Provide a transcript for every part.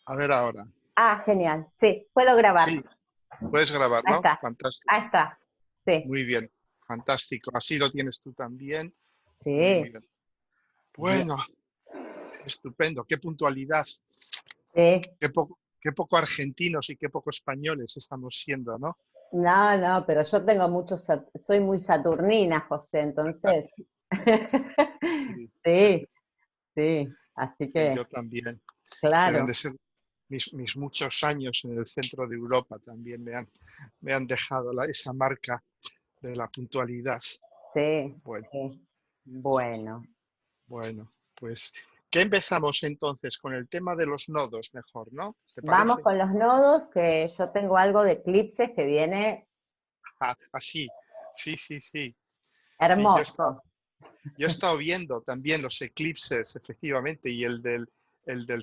A ver ahora. Ah, genial. Sí, puedo grabar. Sí, puedes Ahí grabarlo. está. Fantástico. Ahí está. Sí. Muy bien. Fantástico. Así lo tienes tú también. Muy Sí. bien. Bien. Bueno, estupendo. Qué puntualidad. Sí. Qué poco argentinos y qué poco españoles estamos siendo, ¿no? No, no, pero yo tengo muchos, soy muy saturnina, José, entonces. Sí, Sí, sí. Así sí, que, yo también. Deben claro. de ser mis muchos años en el centro de Europa también me han dejado esa marca de la puntualidad. Sí, Bueno, sí. Bueno. bueno, pues, ¿qué empezamos entonces con el tema de los nodos mejor, ¿no? ¿Te Vamos parece? con los nodos, que yo tengo algo de eclipses que viene Ah, así, sí, sí, sí. Sí, hermoso. yo he estado viendo también los eclipses, efectivamente, y el del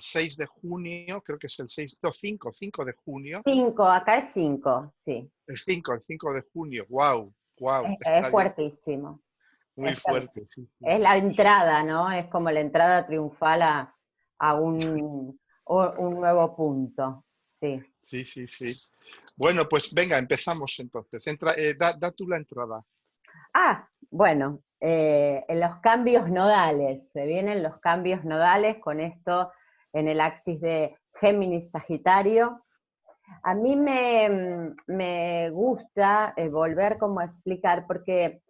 6 de junio, creo que es el 6, no, 5 de junio, 5, acá es 5, sí. el 5 de junio, wow, wow, Es está ya fuertísimo. muy fuerte, sí, sí. Es la entrada, ¿no? Es como la entrada triunfal a un nuevo punto. Sí. Sí, sí, sí. Bueno, pues venga, empezamos entonces. Da tú la entrada. Ah, bueno, en los cambios nodales, se vienen los cambios nodales con esto en el axis de Géminis-Sagitario. A mí me gusta volver como a explicar, porque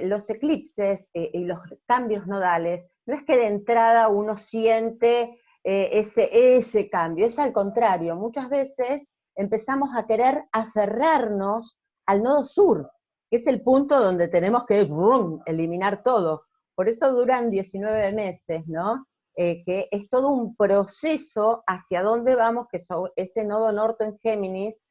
los eclipses y los cambios nodales, no es que de entrada uno siente ese cambio, es al contrario, muchas veces empezamos a querer aferrarnos al nodo sur, que es el punto donde tenemos que eliminar todo. Por eso duran 19 meses, ¿no? Que es todo un proceso hacia dónde vamos, que es ese nodo norte en Géminis,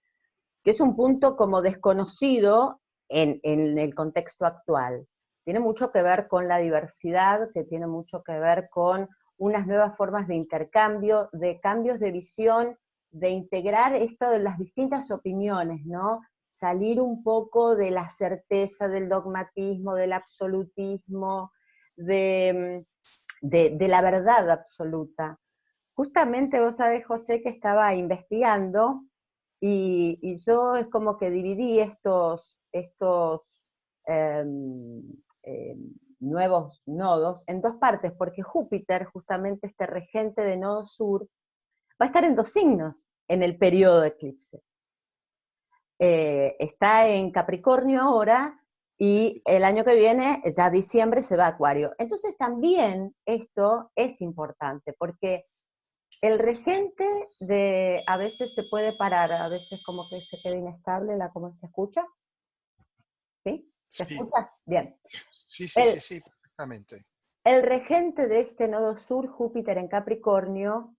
que es un punto como desconocido en el contexto actual. Tiene mucho que ver con la diversidad, que tiene mucho que ver con unas nuevas formas de intercambio, de cambios de visión, de integrar esto de las distintas opiniones, ¿no? Salir un poco de la certeza, del dogmatismo, del absolutismo, de, de la verdad absoluta. Justamente vos sabés, José, que estaba investigando y yo es como que dividí estos eh, eh, nuevos nodos en dos partes, porque Júpiter, justamente este regente de nodo sur, va a estar en dos signos en el periodo de eclipse. Está en Capricornio ahora y el año que viene, ya diciembre, se va a Acuario. Entonces también esto es importante, porque el regente de, a veces se puede parar, a veces como que se queda inestable, ¿cómo se escucha? ¿Sí? ¿Se Sí, escucha? Bien. sí, sí, El, sí, sí, perfectamente. el regente de este nodo sur, Júpiter en Capricornio,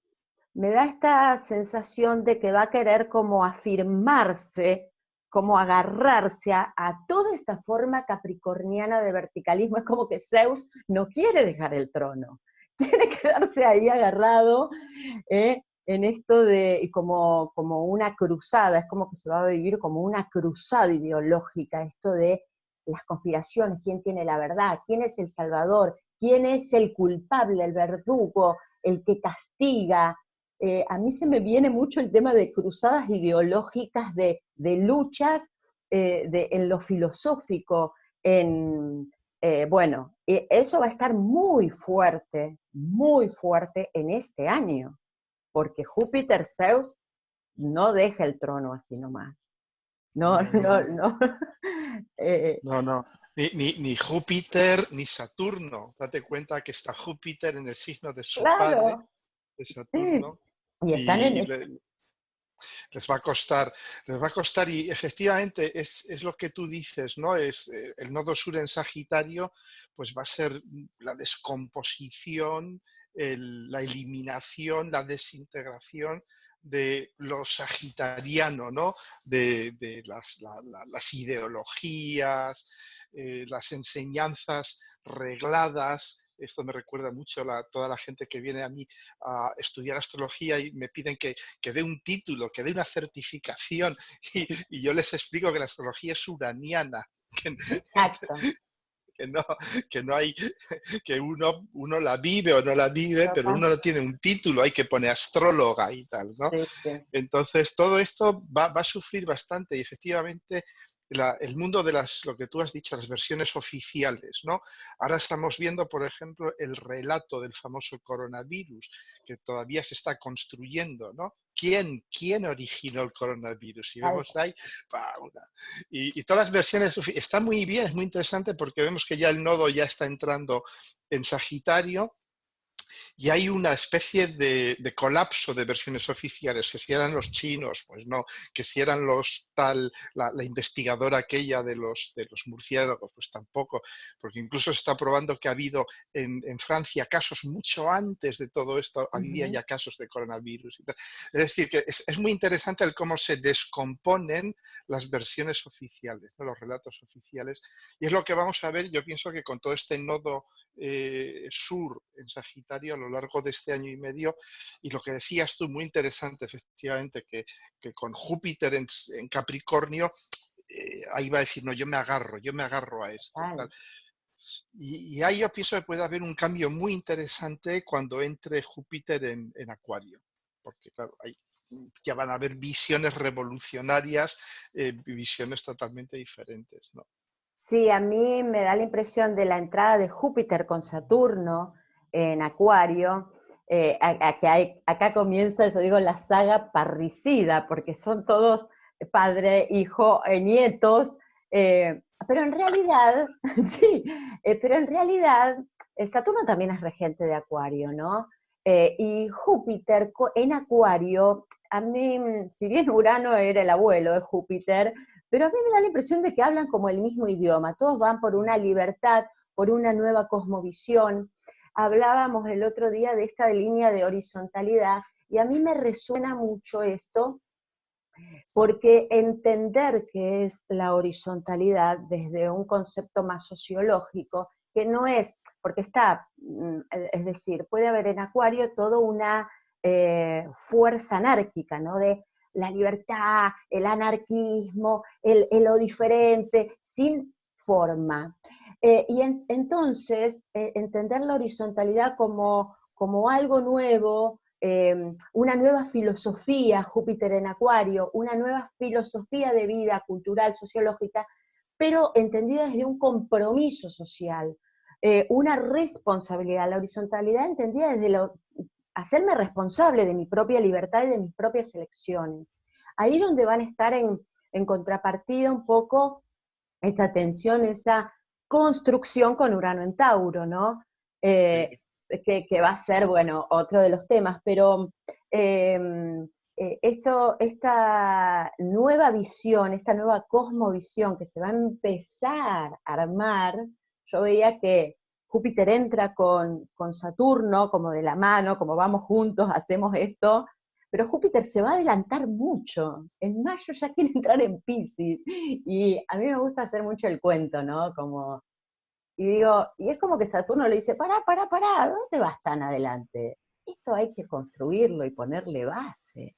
me da esta sensación de que va a querer como afirmarse, como agarrarse a toda esta forma capricorniana de verticalismo. Es como que Zeus no quiere dejar el trono, quiere quedarse ahí agarrado en esto de, y como una cruzada, es como que se va a vivir como una cruzada ideológica, esto de las conspiraciones, quién tiene la verdad, quién es el salvador, quién es el culpable, el verdugo, el que castiga. A mí se me viene mucho el tema de cruzadas ideológicas, de luchas en lo filosófico, bueno, eso va a estar muy fuerte en este año, porque Júpiter Zeus no deja el trono así nomás. No, No, no, no, no. no. Eh, No, no. Ni Júpiter ni Saturno. Date cuenta que está Júpiter en el signo de su padre, claro, de sí. Saturno, Y están en y ese. les va a costar, y efectivamente es lo que tú dices, ¿no? Es el nodo sur en Sagitario, pues va a ser la descomposición, la eliminación, la desintegración de lo sagitariano, ¿no? De las ideologías, las enseñanzas regladas. Esto me recuerda mucho a toda la gente que viene a mí a estudiar astrología y me piden que dé un título, que dé una certificación, y yo les explico que la astrología es uraniana, que, Exacto. que no hay, que uno la vive o no la vive, pero uno no tiene un título, hay que poner astróloga y tal, ¿no? Sí, sí. Entonces, todo esto va a sufrir bastante y efectivamente el mundo de lo que tú has dicho, las versiones oficiales, ¿no? Ahora estamos viendo, por ejemplo, el relato del famoso coronavirus, que todavía se está construyendo, ¿no? ¿Quién originó el coronavirus? Y vemos ahí, y todas las versiones, está muy bien, es muy interesante porque vemos que ya el nodo ya está entrando en Sagitario, y hay una especie de colapso de versiones oficiales, que si eran los chinos, pues no, que si eran la investigadora aquella de los murciélagos, pues tampoco, porque incluso se está probando que ha habido en Francia casos mucho antes de todo esto, había ya casos de coronavirus. Es decir, que es muy interesante el cómo se descomponen las versiones oficiales, ¿no? Los relatos oficiales, y es lo que vamos a ver, yo pienso que con todo este nodo sur en Sagitario a lo largo de este año y medio, y lo que decías tú, muy interesante efectivamente, que con Júpiter en Capricornio, ahí va a decir, no, yo me agarro a esto. Tal. Y ahí yo pienso que puede haber un cambio muy interesante cuando entre Júpiter en Acuario, porque claro, ahí ya van a haber visiones revolucionarias, visiones totalmente diferentes, ¿no? Sí, a mí me da la impresión de la entrada de Júpiter con Saturno en Acuario, acá comienza, yo digo, la saga parricida, porque son todos padre, hijo, nietos, pero en realidad, sí, pero en realidad Saturno también es regente de Acuario, ¿no? Y Júpiter en Acuario, a mí, si bien Urano era el abuelo de Júpiter, pero a mí me da la impresión de que hablan como el mismo idioma, todos van por una libertad, por una nueva cosmovisión. Hablábamos el otro día de esta línea de horizontalidad y a mí me resuena mucho esto, porque entender qué es la horizontalidad desde un concepto más sociológico, que no es, porque está, es decir, puede haber en Acuario toda una fuerza anárquica, ¿no? De la libertad, el anarquismo, lo diferente, sin forma. Entonces, entender la horizontalidad como algo nuevo, una nueva filosofía, Júpiter en Acuario, una nueva filosofía de vida cultural, sociológica, pero entendida desde un compromiso social, una responsabilidad, la horizontalidad entendida desde hacerme responsable de mi propia libertad y de mis propias elecciones. Ahí donde van a estar en contrapartida un poco esa tensión, esa construcción con Urano en Tauro, ¿no? Que va a ser, bueno, otro de los temas, pero esta nueva visión, esta nueva cosmovisión que se va a empezar a armar, yo veía que Júpiter entra con Saturno como de la mano, como vamos juntos, hacemos esto, pero Júpiter se va a adelantar mucho. En mayo ya quiere entrar en Piscis, y a mí me gusta hacer mucho el cuento, ¿no? Como, y digo, y es como que Saturno le dice, pará, ¿dónde vas tan adelante? Esto hay que construirlo y ponerle base,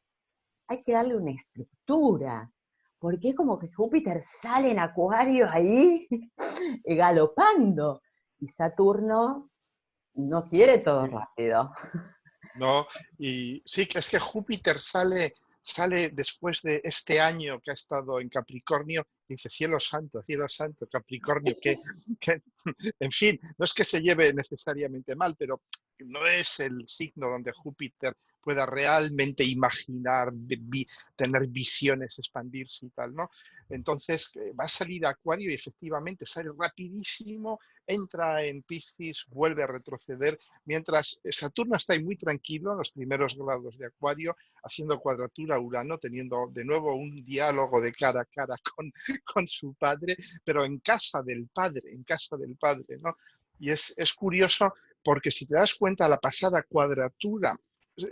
hay que darle una estructura, porque es como que Júpiter sale en Acuario ahí, galopando, y Saturno no quiere todo rápido. ¿No? Y sí, que es que Júpiter sale después de este año que ha estado en Capricornio y dice, cielo santo, Capricornio, que, en fin, no es que se lleve necesariamente mal, pero no es el signo donde Júpiter pueda realmente imaginar, tener visiones, expandirse y tal, ¿no? Entonces va a salir Acuario y efectivamente sale rapidísimo, entra en Piscis, vuelve a retroceder, mientras Saturno está ahí muy tranquilo en los primeros grados de Acuario, haciendo cuadratura a Urano, teniendo de nuevo un diálogo de cara a cara con su padre, pero en casa del padre, ¿no? Y es curioso porque si te das cuenta, la pasada cuadratura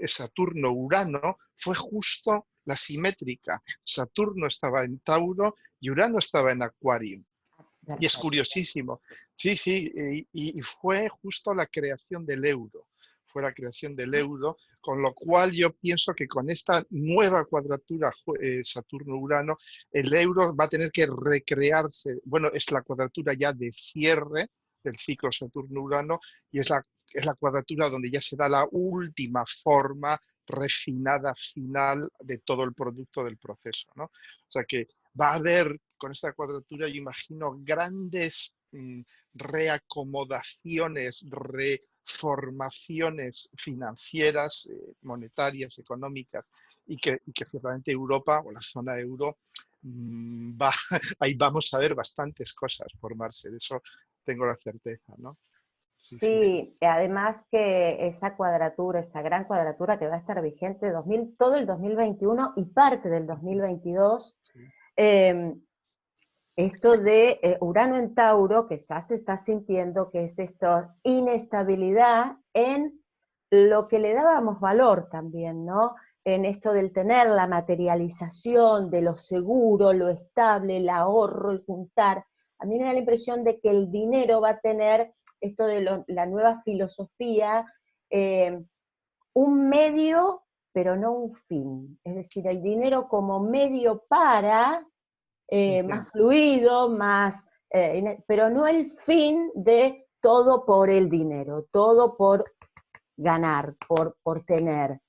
Saturno-Urano fue justo la simétrica. Saturno estaba en Tauro y Urano estaba en Acuario. Y es curiosísimo. Sí, sí, y fue justo la creación del euro. Fue la creación del euro Con lo cual yo pienso que con esta nueva cuadratura Saturno-Urano, el euro va a tener que recrearse. Bueno, es la cuadratura ya de cierre del ciclo Saturno-Urano y es la cuadratura donde ya se da la última forma refinada final de todo el producto del proceso, ¿no? O sea que va a haber con esta cuadratura, yo imagino, grandes reacomodaciones, reformaciones financieras, monetarias, económicas, y que ciertamente Europa o la zona euro ahí vamos a ver bastantes cosas formarse, de eso tengo la certeza, ¿no? Sí, sí. Sí, además que esa cuadratura, esa gran cuadratura que va a estar vigente todo el 2021 y parte del 2022, Sí. esto de Urano en Tauro, que ya se está sintiendo que es esto, inestabilidad en lo que le dábamos valor también, ¿no? En esto del tener la materialización de lo seguro, lo estable, el ahorro, el juntar. A mí me da la impresión de que el dinero va a tener esto de la nueva filosofía, un medio, pero no un fin. Es decir, el dinero como medio para más fluido, más, pero no el fin de todo por el dinero, todo por ganar, por tener.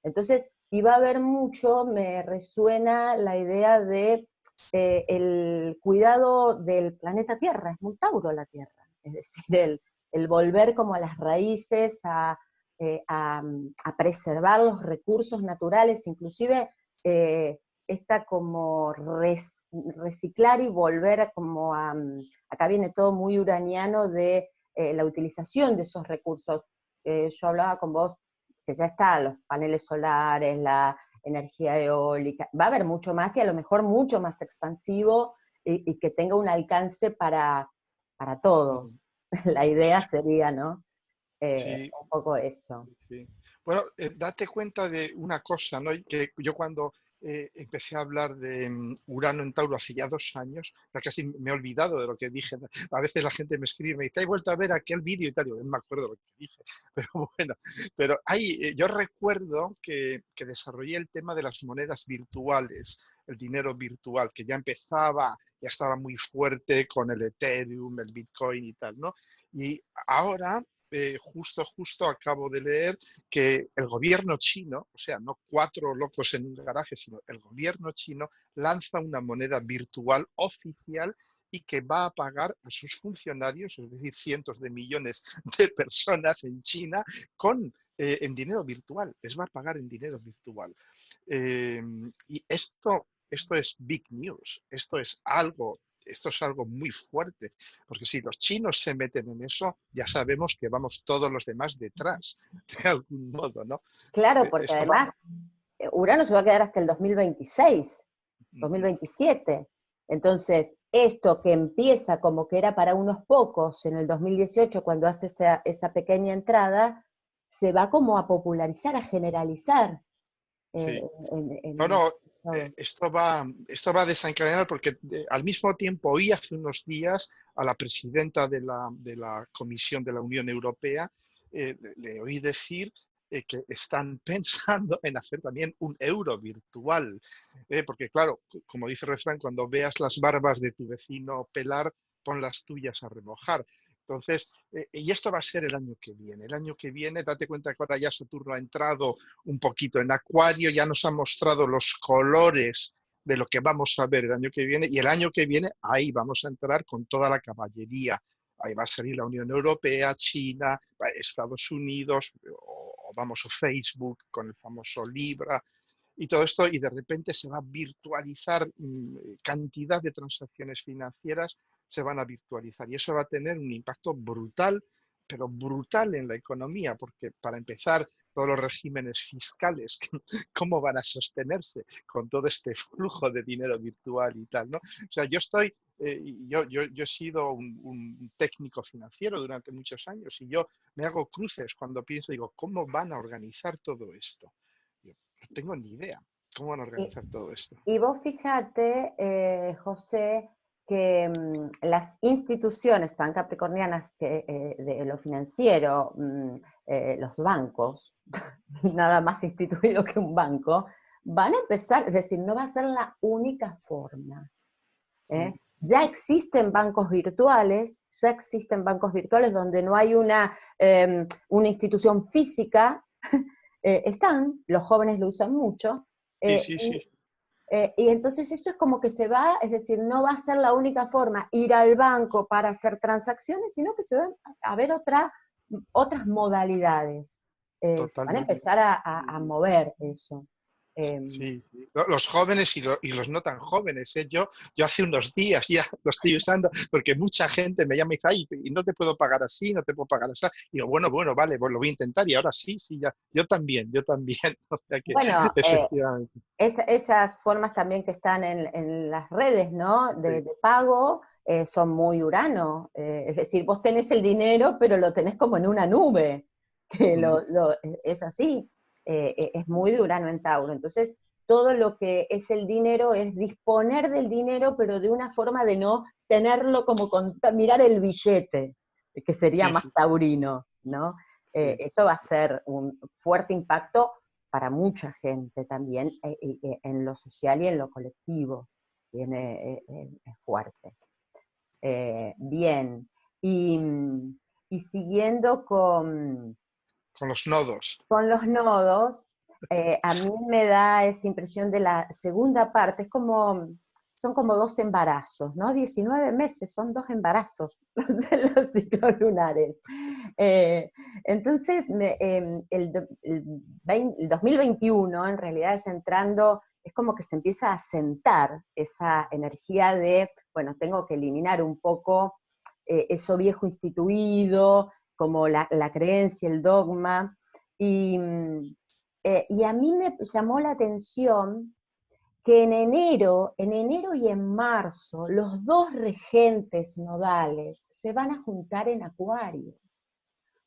Entonces, iba a haber mucho, me resuena la idea de el cuidado del planeta Tierra, es muy Tauro la Tierra, es decir, el volver como a las raíces, a preservar los recursos naturales, inclusive esta como reciclar y volver como acá viene todo muy uraniano de la utilización de esos recursos. Yo hablaba con vos que ya está, los paneles solares, la energía eólica, va a haber mucho más y a lo mejor mucho más expansivo y que tenga un alcance para todos. La idea sería, ¿no? Sí, Un poco eso. sí. Bueno, date cuenta de una cosa, ¿no? Que yo cuando empecé a hablar de Urano en Tauro hace ya 2 años, ya casi me he olvidado de lo que dije. A veces la gente me escribe y me dice, ¿has vuelto a ver aquel vídeo y tal? Yo no me acuerdo lo que dije, pero bueno. Pero yo recuerdo que desarrollé el tema de las monedas virtuales, el dinero virtual, que ya empezaba, ya estaba muy fuerte con el Ethereum, el Bitcoin y tal, ¿no? Y ahora justo acabo de leer que el gobierno chino, o sea, no 4 locos en un garaje, sino el gobierno chino lanza una moneda virtual oficial y que va a pagar a sus funcionarios, es decir, cientos de millones de personas en China, en dinero virtual. Les va a pagar en dinero virtual. Y esto es big news, esto es algo muy fuerte, porque si los chinos se meten en eso, ya sabemos que vamos todos los demás detrás, de algún modo, ¿no? Claro, porque Esto va. además Urano se va a quedar hasta el 2026, 2027. Entonces, esto que empieza como que era para unos pocos en el 2018, cuando hace esa pequeña entrada, se va como a popularizar, a generalizar. eh, Sí. No, en no, todo. esto va a desencadenar porque al mismo tiempo oí hace unos días a la presidenta de la Comisión de la Unión Europea, le oí decir que están pensando en hacer también un euro virtual, porque claro, como dice el refrán, cuando veas las barbas de tu vecino pelar, pon las tuyas a remojar. Entonces, y esto va a ser el año que viene. El año que viene, date cuenta que ahora ya Saturno ha entrado un poquito en Acuario, ya nos ha mostrado los colores de lo que vamos a ver el año que viene, y el año que viene ahí vamos a entrar con toda la caballería. Ahí va a salir la Unión Europea, China, Estados Unidos, o vamos, o Facebook con el famoso Libra, y todo esto, y de repente se va a virtualizar, cantidad de transacciones financieras se van a virtualizar, y eso va a tener un impacto brutal, pero brutal en la economía, porque para empezar, todos los regímenes fiscales, cómo van a sostenerse con todo este flujo de dinero virtual y tal, ¿no? O sea, yo he sido un técnico financiero durante muchos años y yo me hago cruces cuando pienso, digo, ¿cómo van a organizar todo esto? Yo no tengo ni idea cómo van a Y, organizar todo esto. y vos fíjate, José, que las instituciones tan capricornianas de lo financiero, los bancos, nada más instituido que un banco, van a empezar, es decir, no va a ser la única forma. Ya existen bancos virtuales, donde no hay una institución física, están, los jóvenes lo usan mucho, Sí. y entonces eso es como que se va, es decir, no va a ser la única forma ir al banco para hacer transacciones, sino que se van a ver otras modalidades. Se van a Totalmente. empezar a mover eso. Sí, los jóvenes y los no tan jóvenes. ¿Eh? Yo hace unos días ya lo estoy usando porque mucha gente me llama y dice, ay, y no te puedo pagar así, no te puedo pagar así. Y digo, bueno, vale, pues lo voy a intentar y ahora sí, ya. Yo también. O sea que, Bueno, efectivamente. esas formas también que están en las redes, ¿no? De pago, son muy Urano. Es decir, vos tenés el dinero, pero lo tenés como en una nube, que es así. Es muy de Urano en Tauro. Entonces, todo lo que es el dinero es disponer del dinero, pero de una forma de no tenerlo como mirar el billete, que sería Sí, más sí, taurino, ¿no? sí. Eso va a ser un fuerte impacto para mucha gente también, en lo social y en lo colectivo. Viene, es fuerte. Bien, y siguiendo Con los nodos. con los nodos, a mí me da esa impresión de la segunda parte, son como 2 embarazos, ¿no? 19 meses, son 2 embarazos los ciclos lunares. Entonces, el 2021, en realidad, ya entrando, es como que se empieza a sentar esa energía de, bueno, tengo que eliminar un poco eso viejo instituido, como la creencia, el dogma, y a mí me llamó la atención que en enero y en marzo, los 2 regentes nodales se van a juntar en Acuario.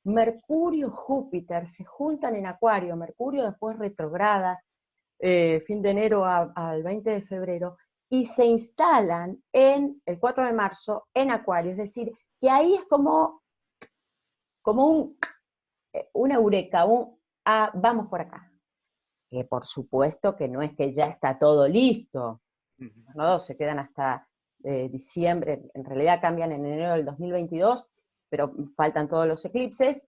Mercurio, Júpiter se juntan en Acuario, Mercurio después retrograda, fin de enero al 20 de febrero, y se instalan el 4 de marzo en Acuario, es decir, que ahí es como una eureka, vamos por acá. Que por supuesto que no es que ya está todo listo, los nodos se quedan hasta diciembre, en realidad cambian en enero del 2022, pero faltan todos los eclipses,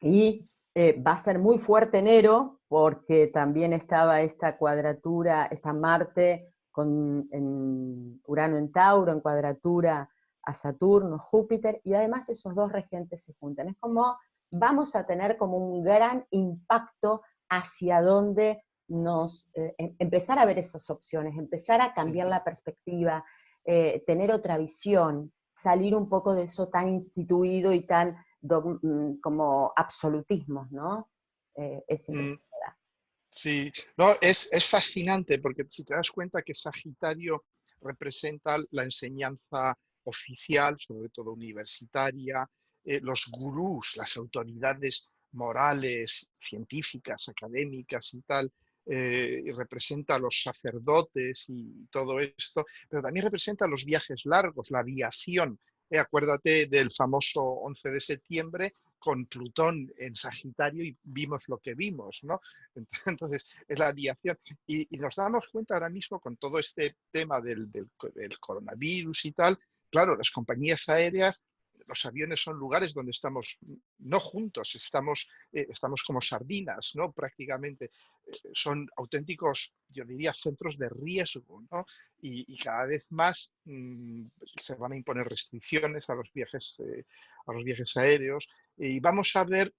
y va a ser muy fuerte enero, porque también estaba esta cuadratura, esta Marte en Urano en Tauro, en cuadratura a Saturno, Júpiter, y además esos 2 regentes se juntan. Es como, vamos a tener como un gran impacto hacia donde empezar a ver esas opciones, empezar a cambiar la perspectiva, tener otra visión, salir un poco de eso tan instituido y tan como absolutismos, ¿no? Es impresionante. Sí, no, es fascinante porque si te das cuenta que Sagitario representa la enseñanza oficial, sobre todo universitaria, los gurús, las autoridades morales, científicas, académicas y tal, y representa a los sacerdotes y todo esto, pero también representa los viajes largos, la aviación. Acuérdate del famoso 11 de septiembre con Plutón en Sagitario y vimos lo que vimos, ¿no? Entonces, es la aviación. Y nos damos cuenta ahora mismo con todo este tema del coronavirus y tal, claro, las compañías aéreas, los aviones son lugares donde estamos no juntos, estamos como sardinas, ¿no? Prácticamente son auténticos, yo diría, centros de riesgo, ¿no? Y cada vez más se van a imponer restricciones a los viajes aéreos y vamos a ver,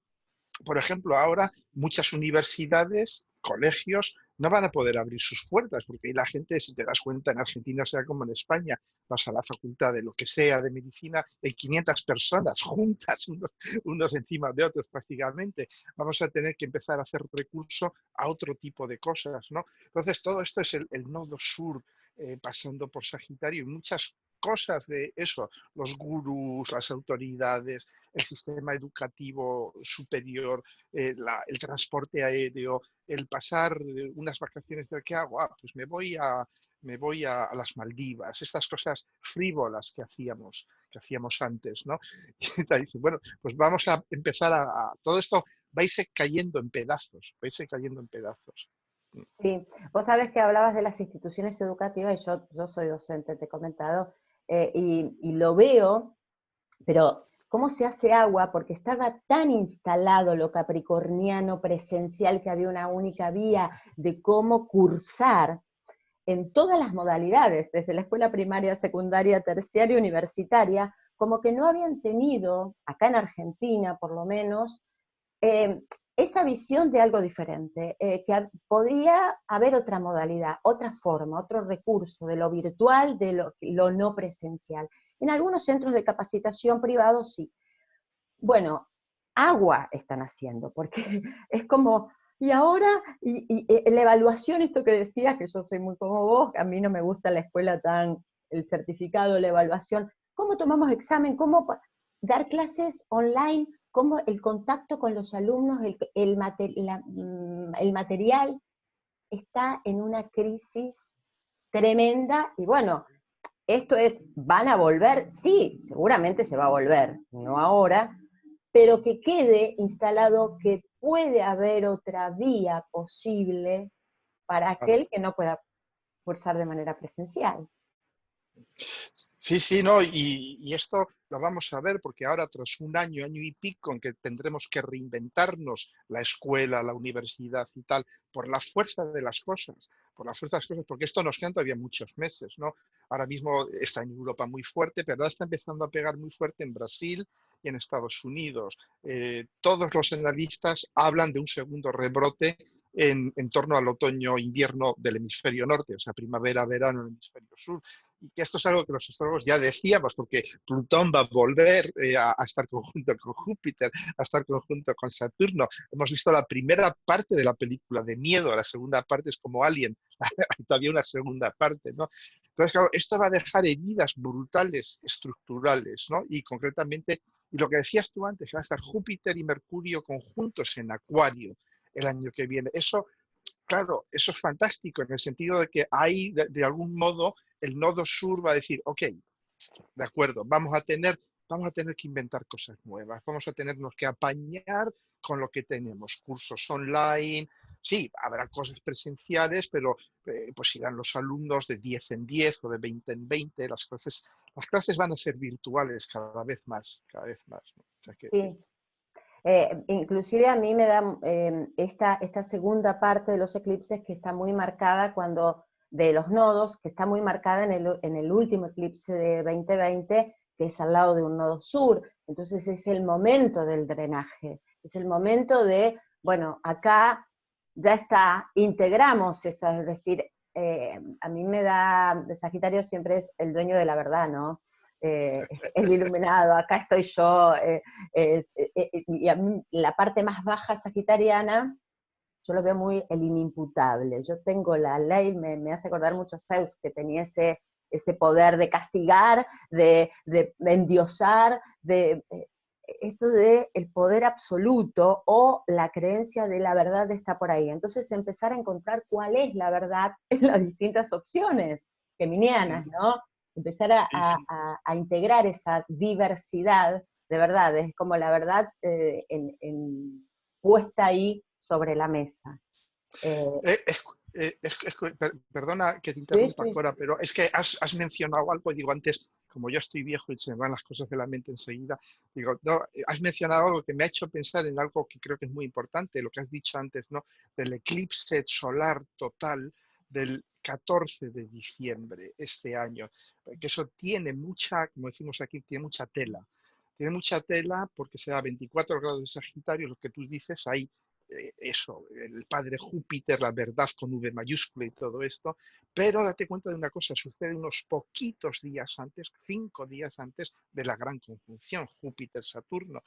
por ejemplo, ahora muchas universidades, colegios, no van a poder abrir sus puertas, porque ahí la gente, si te das cuenta, en Argentina sea como en España, vas a la facultad de lo que sea, de medicina, hay 500 personas juntas, unos encima de otros prácticamente. Vamos a tener que empezar a hacer recurso a otro tipo de cosas, ¿no? Entonces, todo esto es el nodo sur, pasando por Sagitario y muchas cosas de eso, los gurús, las autoridades, el sistema educativo superior, el transporte aéreo, el pasar unas vacaciones de ¿qué hago? Pues me voy a las Maldivas, estas cosas frívolas que hacíamos antes, ¿no? Y te dice, bueno, pues vamos a empezar todo esto va a irse cayendo en pedazos, va a irse cayendo en pedazos. Sí, vos sabés que hablabas de las instituciones educativas y yo soy docente, te he comentado, y lo veo, pero ¿cómo se hace agua? Porque estaba tan instalado lo capricorniano presencial que había una única vía de cómo cursar en todas las modalidades, desde la escuela primaria, secundaria, terciaria, universitaria, como que no habían tenido, acá en Argentina por lo menos, eh, esa visión de algo diferente, que podía haber otra modalidad, otra forma, otro recurso de lo virtual, de lo no presencial. En algunos centros de capacitación privados sí. Bueno, agua están haciendo, porque es como, y ahora, la evaluación, esto que decías, que yo soy muy como vos, a mí no me gusta la escuela tan, el certificado, la evaluación, ¿cómo tomamos examen? ¿Cómo dar clases online? ¿Cómo el contacto con los alumnos, el material está en una crisis tremenda? Y bueno, esto es, ¿van a volver? Sí, seguramente se va a volver, no ahora, pero que quede instalado que puede haber otra vía posible para Claro. aquel que no pueda cursar de manera presencial. Sí, sí, no, y esto lo vamos a ver porque ahora tras un año y pico en que tendremos que reinventarnos la escuela, la universidad y tal, por la fuerza de las cosas, por la fuerza de las cosas, porque esto nos quedan todavía muchos meses, ¿no? Ahora mismo está en Europa muy fuerte, pero ahora está empezando a pegar muy fuerte en Brasil y en Estados Unidos. Todos los analistas hablan de un segundo rebrote en torno al otoño-invierno del hemisferio norte, o sea, primavera-verano en el hemisferio sur. Y que esto es algo que los astrólogos ya decíamos, porque Plutón va a volver a estar conjunto con Júpiter, a estar conjunto con Saturno. Hemos visto la primera parte de la película de miedo, la segunda parte es como Alien, hay todavía una segunda parte, ¿no? Entonces, claro, esto va a dejar heridas brutales, estructurales, ¿no? Y concretamente, y lo que decías tú antes, va a estar Júpiter y Mercurio conjuntos en Acuario el año que viene. Eso, claro, eso es fantástico en el sentido de que hay, de algún modo, el nodo sur va a decir, ok, de acuerdo, vamos a tener que inventar cosas nuevas, vamos a tenernos que apañar con lo que tenemos, cursos online, sí, habrá cosas presenciales, pero pues irán los alumnos de 10 en 10 o de 20 en 20, las clases van a ser virtuales cada vez más, cada vez más, ¿no? O sea que, Sí, inclusive a mí me da esta segunda parte de los eclipses que está muy marcada de los nodos, que está muy marcada en el último eclipse de 2020, que es al lado de un nodo sur. Entonces es el momento del drenaje, es el momento de, bueno, acá ya está, integramos esa, es decir, a mí me da, de Sagitario siempre es el dueño de la verdad, ¿no? El iluminado, acá estoy yo, y a mí, la parte más baja sagitariana, yo lo veo muy el inimputable. Yo tengo la ley, me hace acordar mucho a Zeus, que tenía ese poder de castigar, de endiosar, esto de el poder absoluto o la creencia de la verdad está por ahí. Entonces empezar a encontrar cuál es la verdad en las distintas opciones geminianas, ¿no? Empezar sí, sí. a integrar esa diversidad de verdades, como la verdad puesta ahí sobre la mesa. Eh, Eh, es- Perdona que te sí, interrumpa, sí. Cora, pero es que has mencionado algo, digo antes, como yo estoy viejo y se me van las cosas de la mente enseguida, digo, no, has mencionado algo que me ha hecho pensar en algo que creo que es muy importante, lo que has dicho antes, ¿no? Del eclipse solar total del 14 de diciembre este año, que eso tiene mucha, como decimos aquí, tiene mucha tela. Tiene mucha tela porque se da 24 grados de Sagitario, lo que tú dices, hay eso, el padre Júpiter, la verdad con V mayúscula y todo esto, pero date cuenta de una cosa, sucede unos poquitos días antes, 5 días antes de la gran conjunción Júpiter-Saturno.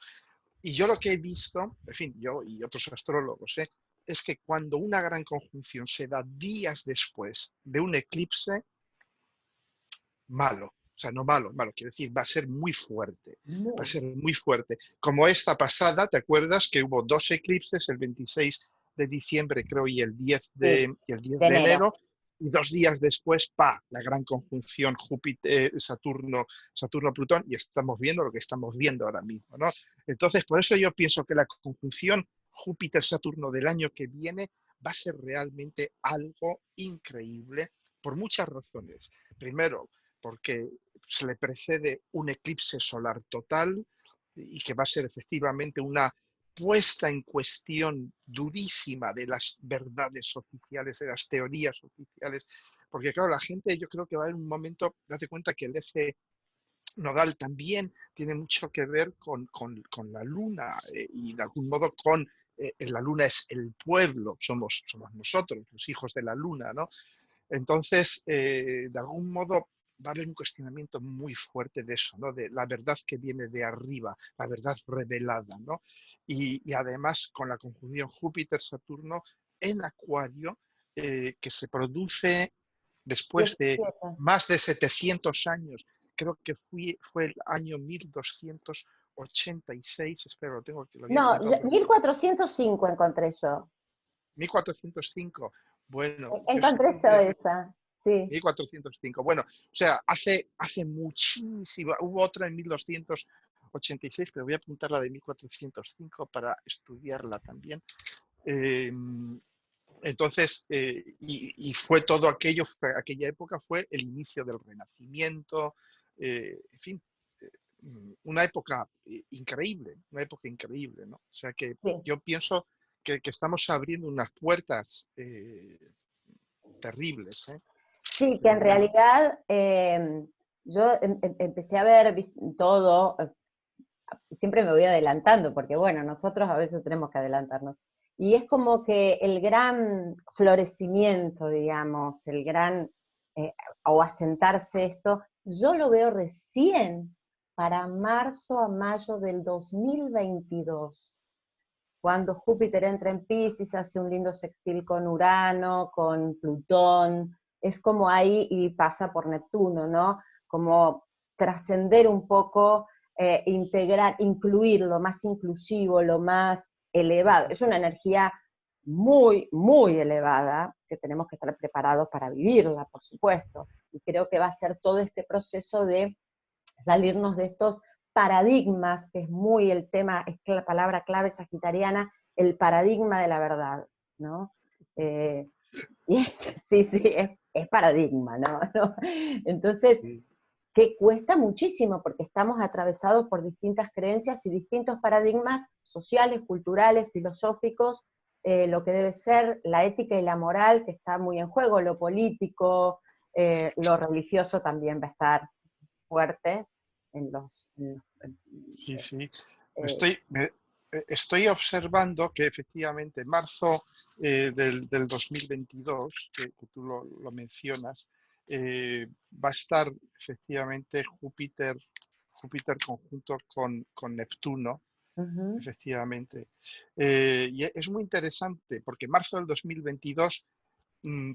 Y yo lo que he visto, en fin, yo y otros astrólogos, es que cuando una gran conjunción se da días después de un eclipse, malo. O sea, no malo, malo, quiero decir, va a ser muy fuerte, va a Muy, ser muy fuerte. Como esta pasada, ¿te acuerdas que hubo dos eclipses, el 26 de diciembre creo y el 10 sí, de, y el 10 de de enero. enero? y 2 días después, ¡pa!, la gran conjunción Saturno-Plutón, y estamos viendo lo que estamos viendo ahora mismo, ¿no? Entonces, por eso yo pienso que la conjunción Júpiter-Saturno del año que viene va a ser realmente algo increíble por muchas razones. Primero, porque se le precede un eclipse solar total y que va a ser efectivamente una puesta en cuestión durísima de las verdades oficiales, de las teorías oficiales, porque claro, la gente, yo creo que va a haber un momento, date cuenta que el eje nodal también tiene mucho que ver con la luna y de algún modo la luna es el pueblo, somos nosotros, los hijos de la luna, ¿no? Entonces, de algún modo va a haber un cuestionamiento muy fuerte de eso, ¿no? De la verdad que viene de arriba, la verdad revelada, ¿no? Y además con la conjunción Júpiter-Saturno en Acuario, que se produce después de 17. más de 700 años, creo que fue el año 1286, espero, lo había No, apuntado por aquí, 1405 encontré yo. 1405. Bueno, yo Encontré yo siempre esa, sí. 1405. Bueno, o sea, hace muchísimo. Hubo otra en 1286, pero voy a apuntar la de 1405 para estudiarla también. Eh, entonces, y fue todo aquello, aquella época fue el inicio del Renacimiento, en fin, una época increíble, ¿no? O sea que Sí. yo pienso que estamos abriendo unas puertas terribles, ¿eh? Sí, que Pero en bueno, realidad yo empecé a ver todo, siempre me voy adelantando, porque bueno, nosotros a veces tenemos que adelantarnos. Y es como que el gran florecimiento, digamos, el gran, o asentarse esto, yo lo veo recién para marzo a mayo del 2022, cuando Júpiter entra en Piscis, hace un lindo sextil con Urano, con Plutón, es como ahí y pasa por Neptuno, ¿no? Como trascender un poco, integrar, incluir lo más inclusivo, lo más elevado. Es una energía muy, muy elevada, que tenemos que estar preparados para vivirla, por supuesto. Y creo que va a ser todo este proceso de salirnos de estos paradigmas, que es muy el tema, es la palabra clave sagitariana, el paradigma de la verdad, ¿no? Y sí, sí, es paradigma, ¿no? ¿no? Entonces, sí, que cuesta muchísimo porque estamos atravesados por distintas creencias y distintos paradigmas sociales, culturales, filosóficos, lo que debe ser la ética y la moral, que está muy en juego, lo político, lo religioso también va a estar fuerte sí, eh, sí. eh, Estoy observando que efectivamente en marzo del 2022, que tú lo mencionas, va a estar efectivamente Júpiter conjunto con Neptuno, ujú, efectivamente. Y es muy interesante porque en marzo del 2022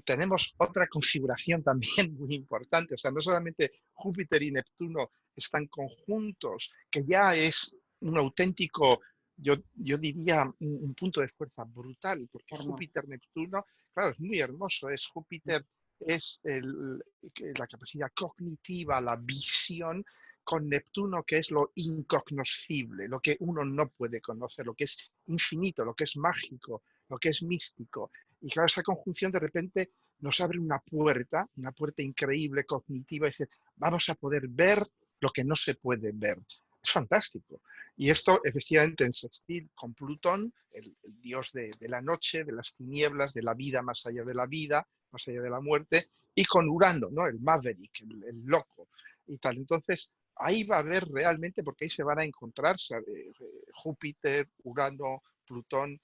tenemos otra configuración también muy importante. O sea, no solamente Júpiter y Neptuno están conjuntos, que ya es un auténtico, yo diría, un punto de fuerza brutal, porque hermoso. Júpiter-Neptuno, claro, es muy hermoso. Júpiter es la capacidad cognitiva, la visión, con Neptuno, que es lo incognoscible, lo que uno no puede conocer, lo que es infinito, lo que es mágico, lo que es místico. Y claro, esa conjunción de repente nos abre una puerta increíble, cognitiva, y dice, vamos a poder ver lo que no se puede ver. Es fantástico. Y esto, efectivamente, en sextil con Plutón, el dios de la noche, de las tinieblas, de la vida más allá de la vida, más allá de la muerte, y con Urano, ¿no? El Maverick, el loco, y tal. Entonces, ahí va a haber realmente, porque ahí se van a encontrar, ¿sabe? Júpiter, Urano, Plutón,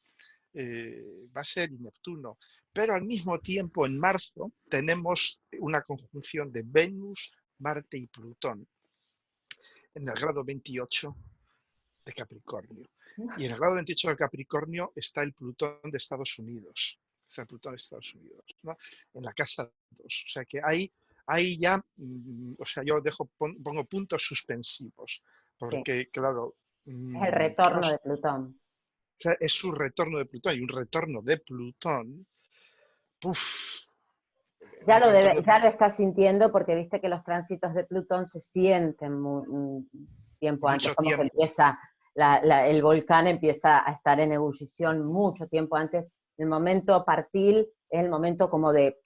va a ser Neptuno. Pero al mismo tiempo, en marzo, tenemos una conjunción de Venus, Marte y Plutón en el grado 28 de Capricornio. Y en el grado 28 de Capricornio está el Plutón de Estados Unidos. Está el Plutón de Estados Unidos, ¿no? En la casa 2. O sea que ahí ya, o sea, yo pongo puntos suspensivos, Sí, porque claro, es el retorno de vamos, Plutón. es su retorno de Plutón y un retorno de Plutón, puff, dentro de... Ya lo está sintiendo porque viste que los tránsitos de Plutón se sienten tiempo antes, mucho como que tiempo. empieza, el volcán empieza a estar en ebullición mucho tiempo antes. El momento partil es el momento como de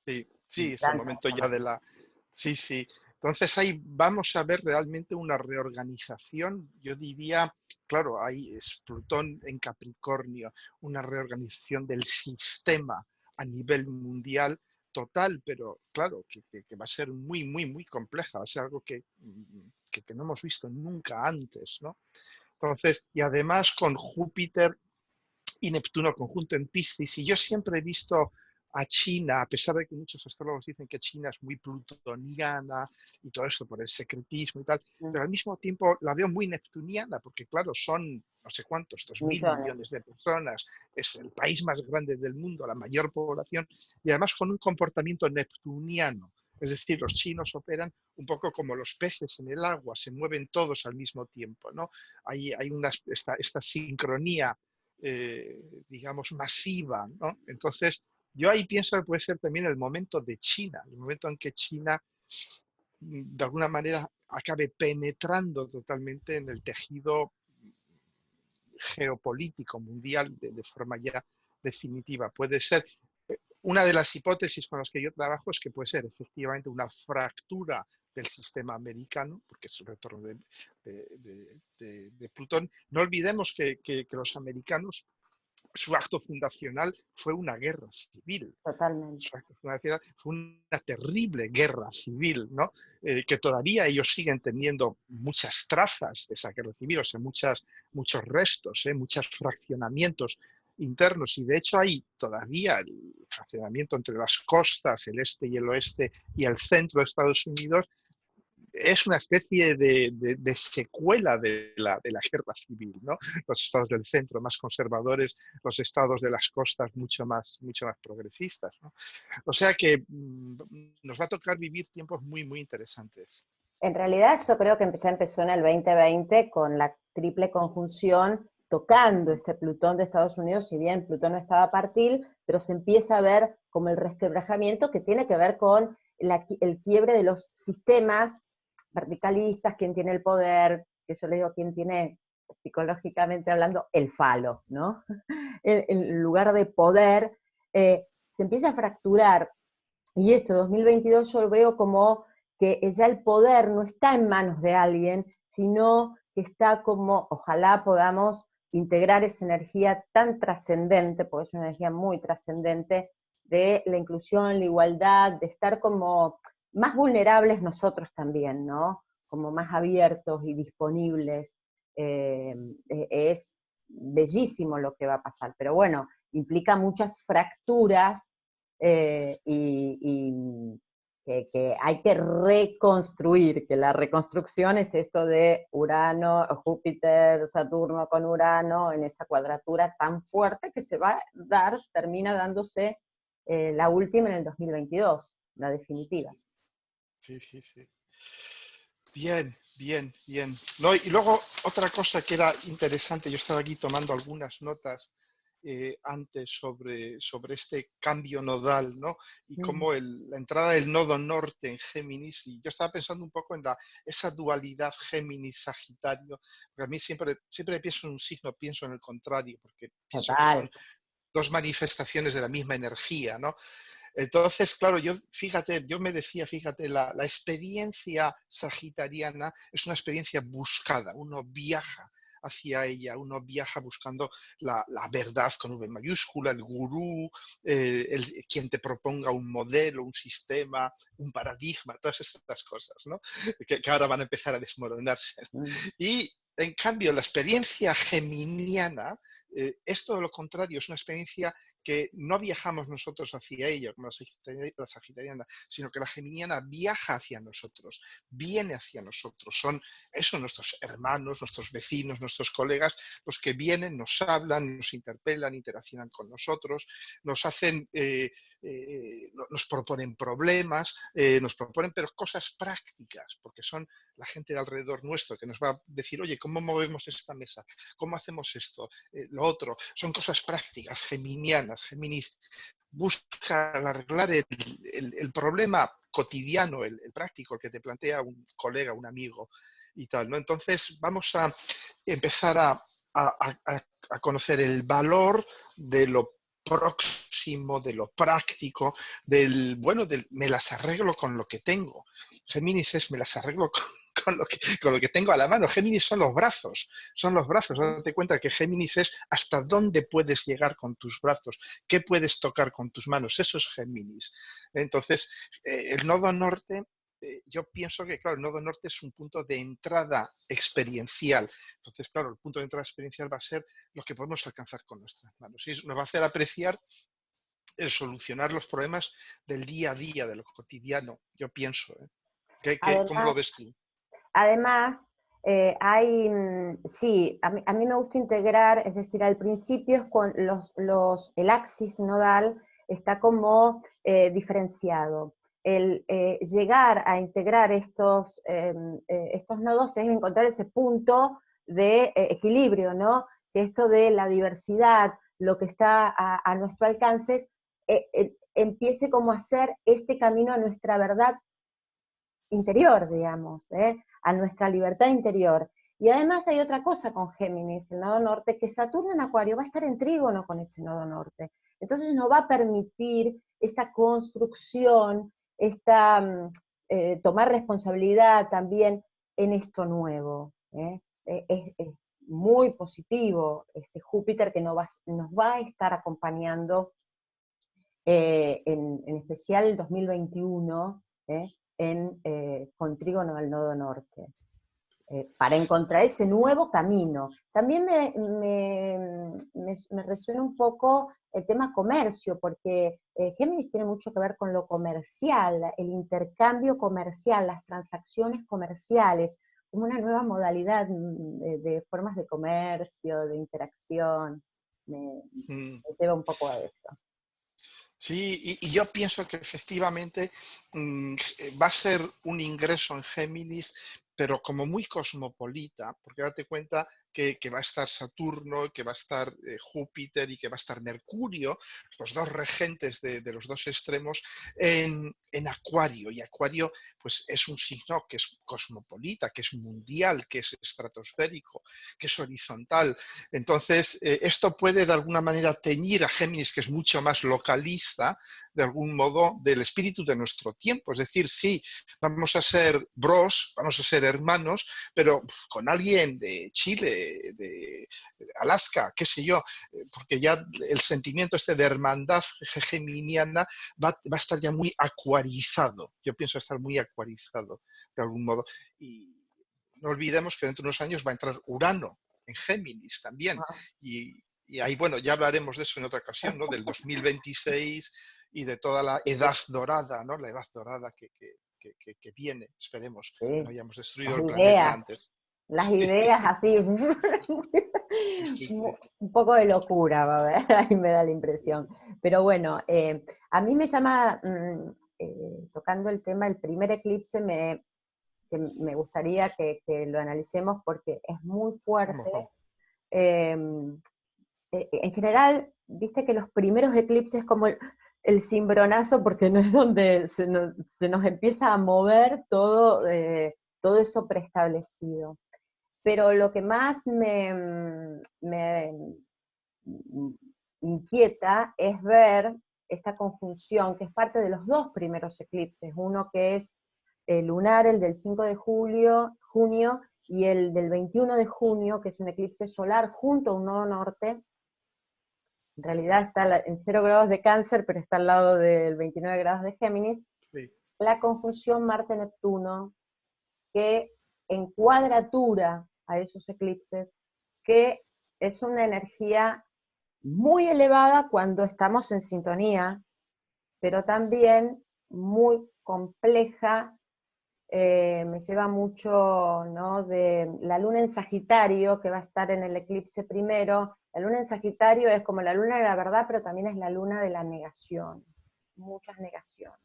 Sí, sí, es el tanta momento ya de información. la... Sí, sí. Entonces ahí vamos a ver realmente una reorganización, yo diría, claro, ahí es Plutón en Capricornio, una reorganización del sistema a nivel mundial total, pero claro, que va a ser muy, muy, muy compleja, va a ser algo que no hemos visto nunca antes, ¿no? Entonces, y además con Júpiter y Neptuno conjunto en Piscis, y yo siempre he visto a China, a pesar de que muchos astrólogos dicen que China es muy plutoniana y todo esto por el secretismo y tal, pero al mismo tiempo la veo muy neptuniana, porque claro, son no sé cuántos, 2.000 Millones. millones de personas, es el país más grande del mundo, la mayor población, y además con un comportamiento neptuniano. Es decir, los chinos operan un poco como los peces en el agua, se mueven todos al mismo tiempo, ¿no? Hay esta sincronía digamos, masiva, ¿no? Entonces, yo ahí pienso que puede ser también el momento de China, el momento en que China, de alguna manera, acabe penetrando totalmente en el tejido geopolítico mundial de forma ya definitiva. Puede ser, una de las hipótesis con las que yo trabajo es que puede ser efectivamente una fractura del sistema americano, porque es el retorno de Plutón. No olvidemos que los americanos, su acto fundacional fue una guerra civil. Totalmente. Su acto fundacional fue una terrible guerra civil, ¿no? Que todavía ellos siguen teniendo muchas trazas de esa guerra civil, o sea, muchos restos, muchos fraccionamientos internos, y de hecho hay todavía el fraccionamiento entre las costas, el este y el oeste, y el centro de Estados Unidos, es una especie de secuela de la guerra civil, ¿no? Los estados del centro más conservadores, los estados de las costas mucho más progresistas, ¿no? O sea que nos va a tocar vivir tiempos muy, muy interesantes. En realidad yo creo que ya empezó en el 2020 con la triple conjunción tocando este Plutón de Estados Unidos, si bien Plutón no estaba partil, pero se empieza a ver como el resquebrajamiento que tiene que ver con el quiebre de los sistemas verticalistas, quién tiene el poder, que yo le digo quién tiene, psicológicamente hablando, el falo, ¿no? En lugar de poder, se empieza a fracturar, y esto 2022 yo lo veo como que ya el poder no está en manos de alguien, sino que está como, ojalá podamos integrar esa energía tan trascendente, porque es una energía muy trascendente, de la inclusión, la igualdad, de estar como más vulnerables nosotros también, ¿no? Como más abiertos y disponibles. Es bellísimo lo que va a pasar, pero bueno, implica muchas fracturas y que hay que reconstruir, que la reconstrucción es esto de Urano, Júpiter, Saturno con Urano, en esa cuadratura tan fuerte que se va a dar, termina dándose la última en el 2022, la definitiva. Sí, sí, sí. Bien, bien, bien. No, y luego otra cosa que era interesante, yo estaba aquí tomando algunas notas antes sobre este cambio nodal, ¿no? Y cómo la entrada del nodo norte en Géminis, y yo estaba pensando un poco en esa dualidad Géminis-Sagitario, porque a mí siempre pienso en un signo, pienso en el contrario, porque pienso que Total. son dos manifestaciones de la misma energía, ¿no? Entonces, claro, yo me decía, fíjate, la experiencia sagitariana es una experiencia buscada, uno viaja hacia ella, uno viaja buscando la verdad con V mayúscula, el gurú, quien te proponga un modelo, un sistema, un paradigma, todas estas cosas, ¿no? Que ahora van a empezar a desmoronarse. Y en cambio, la experiencia geminiana es todo lo contrario, es una experiencia que no viajamos nosotros hacia ella, como la sagitariana, sino que la geminiana viaja hacia nosotros, viene hacia nosotros. Son eso nuestros hermanos, nuestros vecinos, nuestros colegas, los que vienen, nos hablan, nos interpelan, interaccionan con nosotros, nos hacen... nos proponen problemas, nos proponen pero cosas prácticas, porque son la gente de alrededor nuestro que nos va a decir, oye, ¿cómo movemos esta mesa? ¿Cómo hacemos esto? Lo otro. Son cosas prácticas, geminianas, Géminis busca arreglar el problema cotidiano, el práctico, el que te plantea un colega, un amigo y tal, ¿no? Entonces vamos a empezar a conocer el valor de lo próximo, de lo práctico, me las arreglo con lo que tengo. Géminis es, me las arreglo con lo que tengo a la mano. Géminis son los brazos, Date cuenta que Géminis es hasta dónde puedes llegar con tus brazos, qué puedes tocar con tus manos, eso es Géminis. Entonces, el nodo norte, yo pienso que, claro, el nodo norte es un punto de entrada experiencial. Entonces, claro, el punto de entrada experiencial va a ser lo que podemos alcanzar con nuestras manos. Y nos va a hacer apreciar el solucionar los problemas del día a día, de lo cotidiano, yo pienso. ¿Cómo lo Además, ves tú? además sí, a mí me gusta integrar, es decir, al principio es con el axis nodal está como diferenciado. El llegar a integrar estos nodos es encontrar ese punto de equilibrio, ¿no? Que esto de la diversidad, lo que está a nuestro alcance, empiece como a hacer este camino a nuestra verdad interior, digamos, a nuestra libertad interior. Y además hay otra cosa con Géminis, el nodo norte, que Saturno en Acuario va a estar en trígono con ese nodo norte. Entonces nos va a permitir esta construcción, tomar responsabilidad también en esto nuevo. Es muy positivo ese Júpiter que nos va a estar acompañando, en especial el 2021, con trígono al nodo norte, para encontrar ese nuevo camino. También me resuena un poco el tema comercio, porque Géminis tiene mucho que ver con lo comercial, el intercambio comercial, las transacciones comerciales, como una nueva modalidad de formas de comercio, de interacción. Me lleva un poco a eso. Sí, y yo pienso que efectivamente va a ser un ingreso en Géminis, pero como muy cosmopolita, porque date cuenta que va a estar Saturno, que va a estar Júpiter y que va a estar Mercurio, los dos regentes de los dos extremos, en Acuario. Y Acuario pues, es un signo que es cosmopolita, que es mundial, que es estratosférico, que es horizontal. Entonces, esto puede de alguna manera teñir a Géminis, que es mucho más localista, de algún modo, del espíritu de nuestro tiempo. Es decir, sí, vamos a ser bros, vamos a ser hermanos, pero con alguien de Chile, de Alaska, qué sé yo, porque ya el sentimiento este de hermandad geminiana va a estar ya muy acuarizado. Yo pienso estar muy acuarizado, de algún modo. Y no olvidemos que dentro de unos años va a entrar Urano en Géminis también. Y ahí, bueno, ya hablaremos de eso en otra ocasión, ¿no? Del 2026 y de toda la edad dorada, ¿no? La edad dorada que viene, esperemos que no Sí. hayamos destruido Las el planeta ideas, antes. las Sí, ideas así, sí, sí. un poco de locura, va a ver, ahí me da la impresión. Pero bueno, a mí me llama, tocando el tema, el primer eclipse, que me gustaría que lo analicemos porque es muy fuerte. Vamos. Eh, en general, viste que los primeros eclipses como el cimbronazo, porque no es donde se nos empieza a mover todo eso preestablecido. Pero lo que más me inquieta es ver esta conjunción, que es parte de los dos primeros eclipses, uno que es el lunar, el del 5 de junio, y el del 21 de junio, que es un eclipse solar junto a un nodo norte. En realidad está en 0 grados de Cáncer, pero está al lado del 29 grados de Géminis. Sí. La conjunción Marte-Neptuno, que en cuadratura a esos eclipses, que es una energía muy elevada cuando estamos en sintonía, pero también muy compleja. Me lleva mucho, ¿no?, de la luna en Sagitario, que va a estar en el eclipse primero. La luna en Sagitario es como la luna de la verdad, pero también es la luna de la negación, muchas negaciones.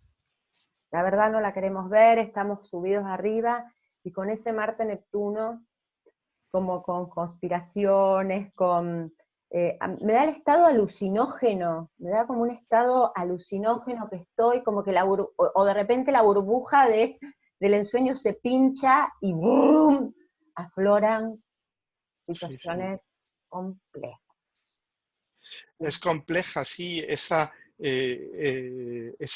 La verdad no la queremos ver, estamos subidos arriba, y con ese Marte-Neptuno, como con conspiraciones, con me da el estado alucinógeno, me da como un estado alucinógeno que estoy, como que o de repente la burbuja del ensueño se pincha y ¡brum! Afloran Sí, sí. situaciones complejas. Es compleja, sí, ese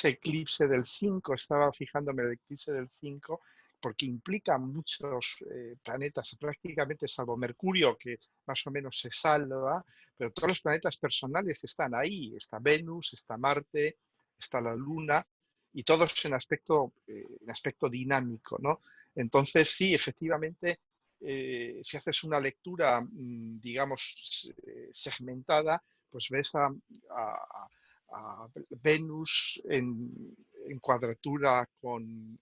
eclipse del 5 estaba fijándome en el eclipse del 5 porque implica muchos planetas, prácticamente salvo Mercurio, que más o menos se salva, pero todos los planetas personales están ahí, está Venus, está Marte, está la Luna, y todos en aspecto dinámico, ¿no? Entonces, sí, efectivamente, si haces una lectura, digamos, segmentada, pues ves a Venus en cuadratura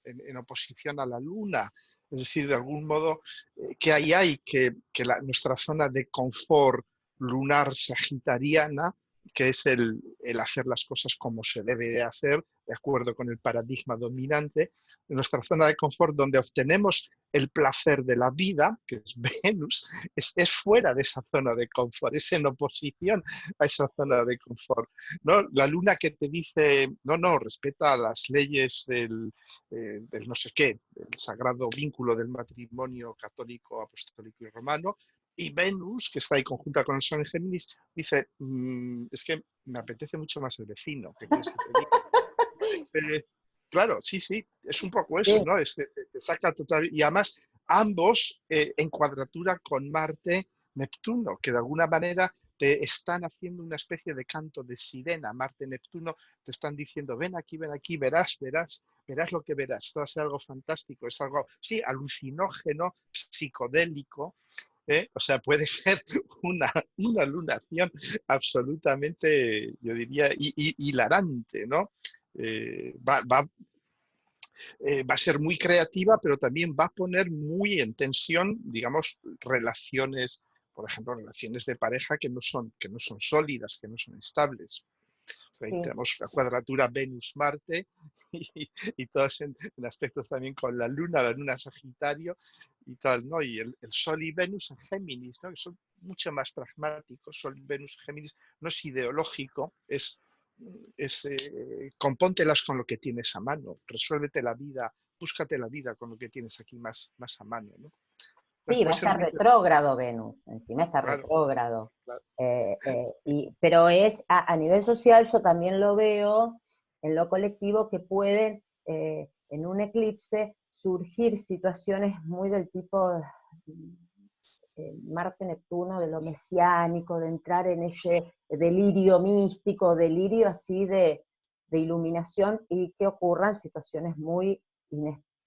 en oposición a la Luna. Es decir, de algún modo, que ahí hay que nuestra zona de confort lunar sagitariana, que es el hacer las cosas como se debe de hacer, de acuerdo con el paradigma dominante, nuestra zona de confort donde obtenemos el placer de la vida, que es Venus, es fuera de esa zona de confort, es en oposición a esa zona de confort, ¿no? La luna que te dice, no, no, respeta las leyes del no sé qué, el sagrado vínculo del matrimonio católico, apostólico y romano, y Venus, que está ahí conjunta con el Sol en Géminis, dice, es que me apetece mucho más el vecino, ¿qué quieres que te diga? Claro, sí, sí, es un poco eso, Sí, ¿no? Te saca total. Y además, ambos en cuadratura con Marte, Neptuno, que de alguna manera te están haciendo una especie de canto de sirena. Marte, Neptuno, te están diciendo, ven aquí, verás lo que verás. Esto va a ser algo fantástico, es algo, sí, alucinógeno, psicodélico. O sea, puede ser una lunación absolutamente, yo diría, hilarante, ¿no? Va a ser muy creativa, pero también va a poner muy en tensión, digamos, relaciones, por ejemplo, relaciones de pareja que no son sólidas, que no son estables. Ahí sí. tenemos la cuadratura Venus-Marte y todas en aspectos también con la Luna Sagitario y tal, ¿no? Y el Sol y Venus en Géminis, ¿no? Que son mucho más pragmáticos. Sol y Venus en Géminis no es ideológico, compóntelas con lo que tienes a mano, resuélvete la vida, búscate la vida con lo que tienes aquí más a mano, ¿no? Entonces Sí, va puede a ser estar muy interesante. retrógrado Venus, encima está Claro, retrógrado. claro. Pero es a nivel social, yo también lo veo en lo colectivo que pueden en un eclipse surgir situaciones muy del tipo Marte-Neptuno, de lo mesiánico, de entrar en ese delirio místico, delirio así de iluminación y que ocurran situaciones muy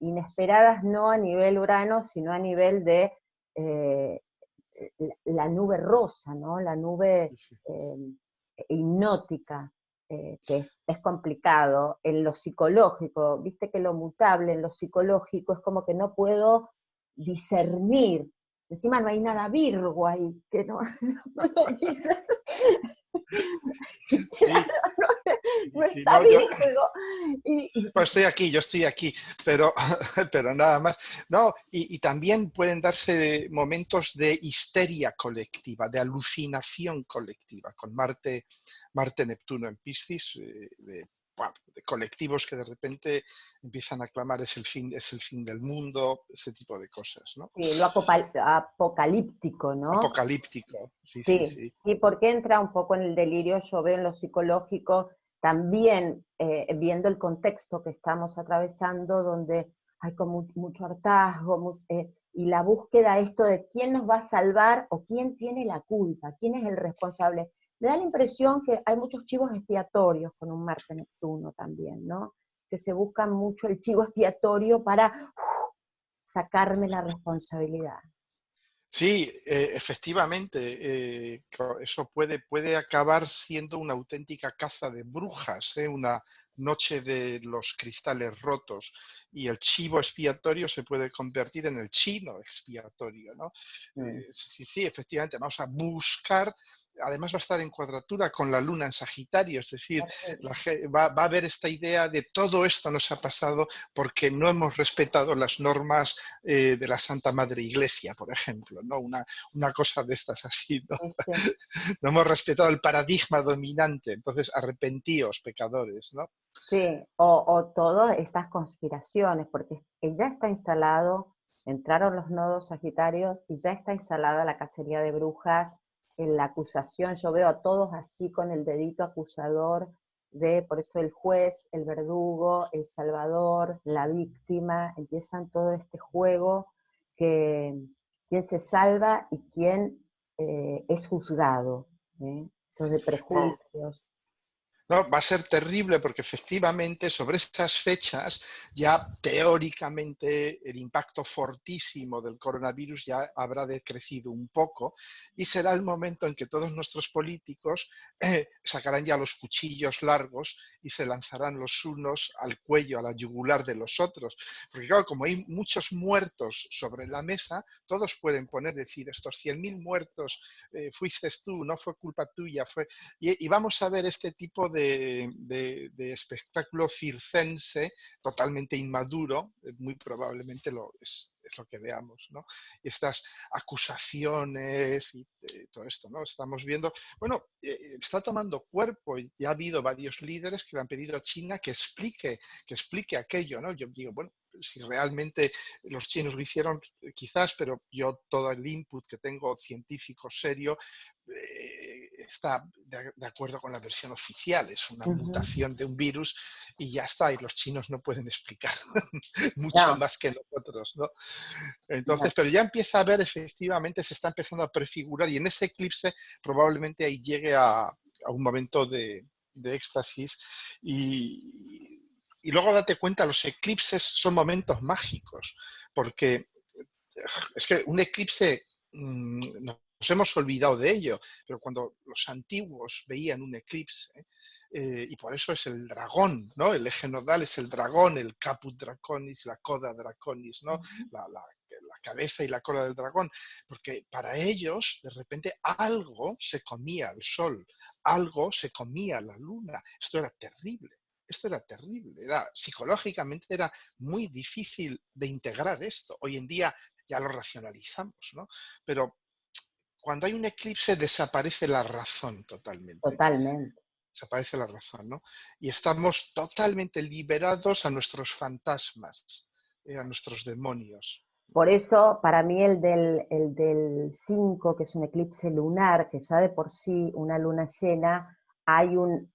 inesperadas, no a nivel Urano, sino a nivel de eh, la nube rosa, ¿no? La nube Sí, sí. hipnótica, que es complicado. En lo psicológico, viste que lo mutable en lo psicológico es como que no puedo discernir. Encima no hay nada Virgo ahí, que no, no lo dice. Sí, No y está no, Virgo. pues yo estoy aquí, pero, pero nada más. No, y también pueden darse momentos de histeria colectiva, de alucinación colectiva, con Marte Neptuno en Piscis, bueno, de colectivos que de repente empiezan a clamar es el fin del mundo, ese tipo de cosas, ¿no? Sí, lo apocalíptico, ¿no? Apocalíptico, sí, sí, Sí, sí. sí, porque entra un poco en el delirio, yo veo en lo psicológico, también viendo el contexto que estamos atravesando, donde hay como mucho hartazgo, y la búsqueda esto de quién nos va a salvar o quién tiene la culpa, quién es el responsable. Me da la impresión que hay muchos chivos expiatorios con un Marte Neptuno también, ¿no? Que se busca mucho el chivo expiatorio para sacarme la responsabilidad. Sí, efectivamente, eso puede acabar siendo una auténtica caza de brujas, una noche de los cristales rotos, y el chivo expiatorio se puede convertir en el chino expiatorio, ¿no? Mm. Sí, sí, efectivamente, vamos a buscar además va a estar en cuadratura con la luna en Sagitario, es decir, va a haber esta idea de todo esto nos ha pasado porque no hemos respetado las normas de la Santa Madre Iglesia, por ejemplo, ¿no? Una cosa de estas así, ¿no? Sí. No hemos respetado el paradigma dominante, entonces arrepentíos, pecadores, ¿no? Sí, o todas estas conspiraciones, porque ya está instalado, entraron los nodos sagitarios y ya está instalada la cacería de brujas, en la acusación, yo veo a todos así con el dedito acusador por eso el juez, el verdugo, el salvador, la víctima, empiezan todo este juego que quién se salva y quién es juzgado, ¿eh? Entonces, de No, prejuicios. no, va a ser terrible porque efectivamente sobre estas fechas ya teóricamente el impacto fortísimo del coronavirus ya habrá decrecido un poco y será el momento en que todos nuestros políticos sacarán ya los cuchillos largos y se lanzarán los unos al cuello, a la yugular de los otros. Porque claro, como hay muchos muertos sobre la mesa, todos pueden poner, decir, estos 100.000 muertos, fuiste tú, no fue culpa tuya, y vamos a ver este tipo de espectáculo circense totalmente inmaduro, muy probablemente es lo que veamos, ¿no? Y estas acusaciones y todo esto, ¿no? Estamos viendo, bueno, está tomando cuerpo y ha habido varios líderes que le han pedido a China que explique aquello, ¿no? Yo digo, bueno, si realmente los chinos lo hicieron, quizás, pero yo todo el input que tengo científico serio está de acuerdo con la versión oficial, es una mutación de un virus y ya está, y los chinos no pueden explicar mucho No, más que nosotros, ¿no? no. Entonces, pero ya empieza a ver, efectivamente, se está empezando a prefigurar y en ese eclipse probablemente ahí llegue a un momento de éxtasis y luego date cuenta, los eclipses son momentos mágicos, porque es que un eclipse, nos hemos olvidado de ello, pero cuando los antiguos veían un eclipse, y por eso es el dragón, ¿no? El eje nodal es el dragón, el caput draconis, la coda draconis, ¿no? La cabeza y la cola del dragón, porque para ellos de repente algo se comía el sol, algo se comía la luna, esto era terrible. Esto era terrible, psicológicamente era muy difícil de integrar esto. Hoy en día ya lo racionalizamos, ¿no? Pero cuando hay un eclipse desaparece la razón totalmente. Totalmente. Desaparece la razón, ¿no? Y estamos totalmente liberados a nuestros fantasmas, a nuestros demonios. Por eso, para mí, el del 5, que es un eclipse lunar, que ya de por sí una luna llena, hay un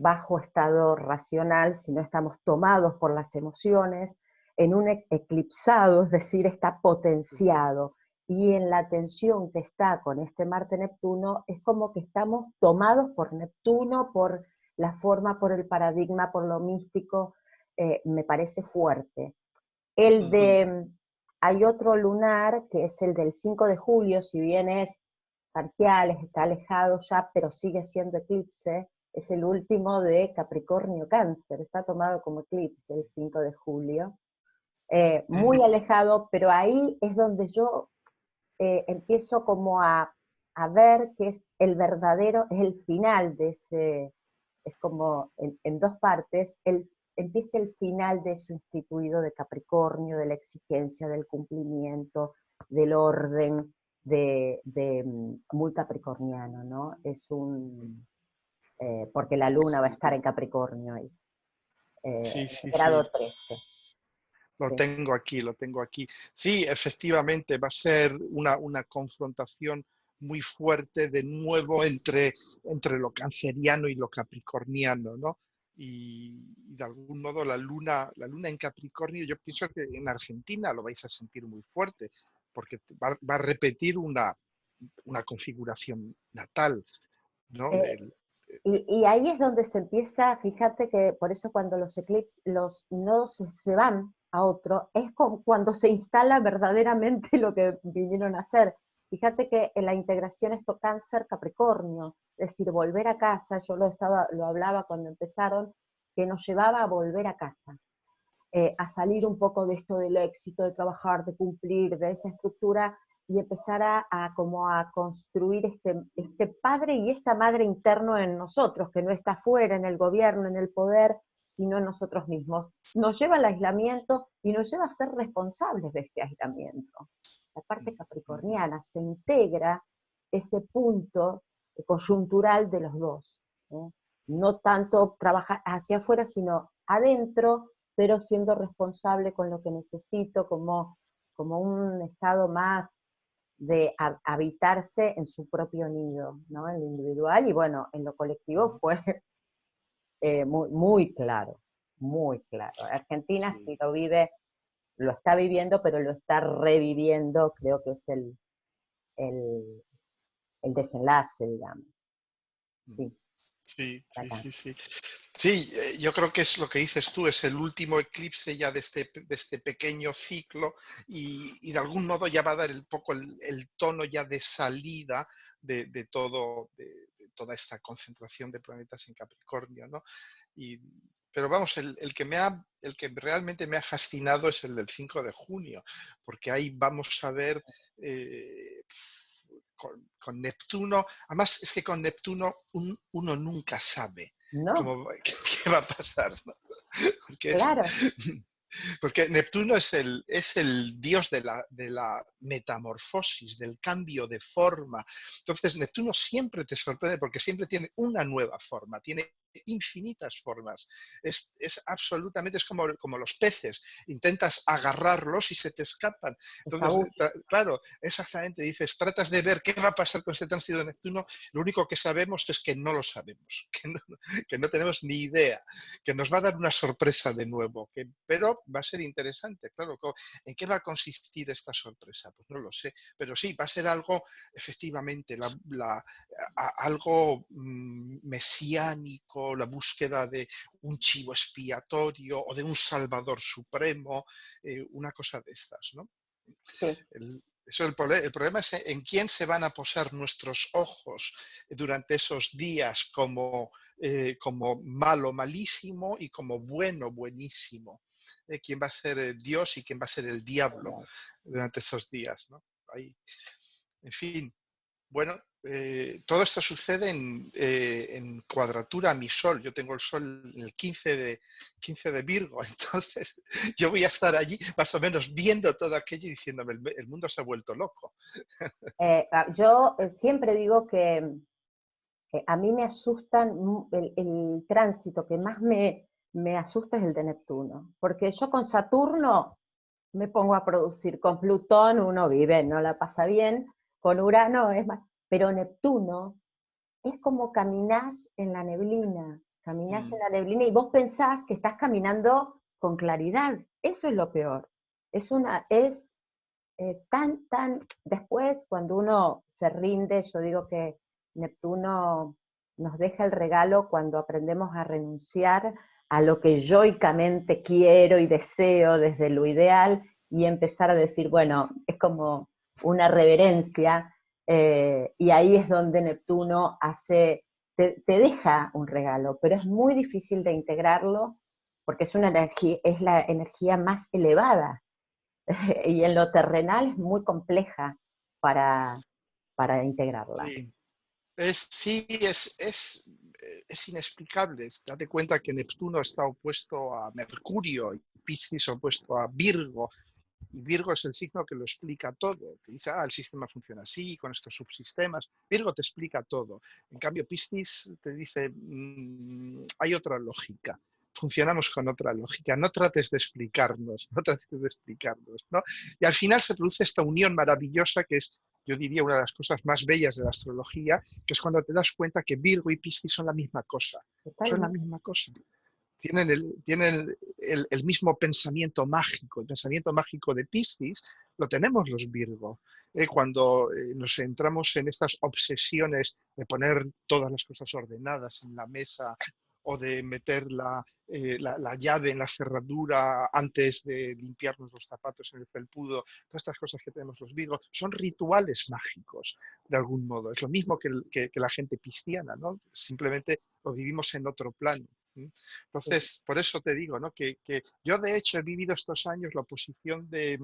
bajo estado racional, si no estamos tomados por las emociones, en un eclipsado, es decir, está potenciado. Y en la tensión que está con este Marte-Neptuno, es como que estamos tomados por Neptuno, por la forma, por el paradigma, por lo místico, me parece fuerte. El de, hay otro lunar que es el del 5 de julio, si bien es parcial, está alejado ya, pero sigue siendo eclipse, es el último de Capricornio Cáncer, está tomado como eclipse el 5 de julio, muy alejado, pero ahí es donde yo empiezo como a ver que es el verdadero, es el final de ese, es como en dos partes, empieza el final de su instituido de Capricornio, de la exigencia, del cumplimiento, del orden, muy capricorniano, ¿no? Porque la luna va a estar en Capricornio ahí, Sí, sí, sí. grado 13. Lo Sí. tengo aquí, lo tengo aquí. Sí, efectivamente, va a ser una confrontación muy fuerte de nuevo entre lo canceriano y lo capricorniano, ¿no? Y de algún modo la luna en Capricornio, yo pienso que en Argentina lo vais a sentir muy fuerte, porque va a repetir una configuración natal, ¿no? Eh, y ahí es donde se empieza, fíjate que por eso cuando los eclipses, los nodos se van a otro, es cuando se instala verdaderamente lo que vinieron a hacer. Fíjate que en la integración esto Cáncer Capricornio, es decir, volver a casa, yo lo hablaba cuando empezaron, que nos llevaba a volver a casa, a salir un poco de esto del éxito, de trabajar, de cumplir, de esa estructura, y empezar como a construir este padre y esta madre interno en nosotros, que no está fuera, en el gobierno, en el poder, sino en nosotros mismos. Nos lleva al aislamiento y nos lleva a ser responsables de este aislamiento. La parte capricorniana se integra ese punto coyuntural de los dos, ¿eh? No tanto trabajar hacia afuera, sino adentro, pero siendo responsable con lo que necesito, como un estado más de habitarse en su propio nido, ¿no? En lo individual y bueno, en lo colectivo fue muy, muy claro, muy claro. Argentina Sí. sí lo vive, lo está viviendo, pero lo está reviviendo, creo que es el, el desenlace, digamos. Sí, Sí, sí, acá. sí, sí. Sí, yo creo que es lo que dices tú, es el último eclipse ya de este pequeño ciclo y de algún modo ya va a dar un poco el tono ya de salida de toda esta concentración de planetas en Capricornio, ¿no? Y, pero vamos, el que realmente me ha fascinado es el del 5 de junio, porque ahí vamos a ver eh, con Neptuno, además es que con Neptuno uno nunca sabe No, qué va a pasar, ¿no? Porque, claro, porque Neptuno es el dios de la metamorfosis, del cambio de forma. Entonces Neptuno siempre te sorprende porque siempre tiene una nueva forma, tiene infinitas formas. Absolutamente, es como los peces, intentas agarrarlos y se te escapan. Entonces, escabulle, claro, exactamente, dices, tratas de ver qué va a pasar con este tránsito de Neptuno, lo único que sabemos es que no lo sabemos, que no tenemos ni idea, que nos va a dar una sorpresa de nuevo, pero va a ser interesante, claro. ¿En qué va a consistir esta sorpresa? Pues no lo sé, pero sí, va a ser algo, efectivamente, algo mesiánico, la búsqueda de un chivo expiatorio o de un salvador supremo, una cosa de estas, ¿no? sí. El problema es en quién se van a posar nuestros ojos durante esos días como malo, malísimo y como bueno, buenísimo. ¿Quién va a ser Dios y quién va a ser el diablo durante esos días, ¿no? Ahí, en fin, bueno, todo esto sucede en cuadratura a mi sol. Yo tengo el sol en el 15 de Virgo, entonces yo voy a estar allí más o menos viendo todo aquello y diciéndome, el mundo se ha vuelto loco. Yo siempre digo que a mí me asustan, el tránsito que más me asusta es el de Neptuno, porque yo con Saturno me pongo a producir, con Plutón uno vive, no la pasa bien, con Urano es más, pero Neptuno es como caminás en Mm, la neblina y vos pensás que estás caminando con claridad, eso es lo peor, es después cuando uno se rinde, yo digo que Neptuno nos deja el regalo cuando aprendemos a renunciar a lo que yoicamente quiero y deseo desde lo ideal y empezar a decir, bueno, es como una reverencia, y ahí es donde Neptuno te deja un regalo, pero es muy difícil de integrarlo porque es la energía más elevada y en lo terrenal es muy compleja para, para integrarla. sí, sí, es inexplicable. Date cuenta que Neptuno está opuesto a Mercurio y Piscis opuesto a Virgo. Y Virgo es el signo que lo explica todo. Te dice, el sistema funciona así, con estos subsistemas. Virgo te explica todo. En cambio, Piscis te dice, hay otra lógica. Funcionamos con otra lógica. No trates de explicarnos, no trates de explicarnos, ¿no? Y al final se produce esta unión maravillosa que es, yo diría, una de las cosas más bellas de la astrología, que es cuando te das cuenta que Virgo y Piscis son la misma cosa. Son la Totalmente. misma cosa. Tienen el mismo pensamiento mágico. El pensamiento mágico de Piscis lo tenemos los Virgo. Cuando nos entramos en estas obsesiones de poner todas las cosas ordenadas en la mesa o de meter la llave en la cerradura antes de limpiarnos los zapatos en el felpudo, todas estas cosas que tenemos los Virgo, son rituales mágicos, de algún modo. Es lo mismo que la gente pisciana, ¿no? Simplemente lo vivimos en otro plano. Entonces, por eso te digo, ¿no? Que yo de hecho he vivido estos años la oposición de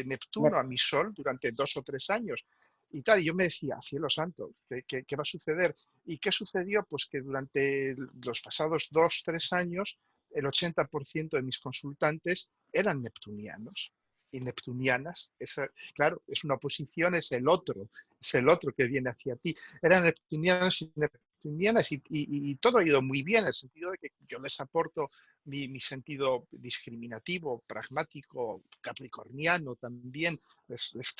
Neptuno a mi Sol durante 2 o 3 años. Y tal, y yo me decía, cielo santo, ¿qué va a suceder? ¿Y qué sucedió? Pues que durante los pasados 2 o 3 años, el 80% de mis consultantes eran neptunianos y neptunianas. Claro, es una oposición, es el otro que viene hacia ti. Eran neptunianos y neptunianas y todo ha ido muy bien, en el sentido de que yo les aporto mi sentido discriminativo, pragmático, capricorniano también, les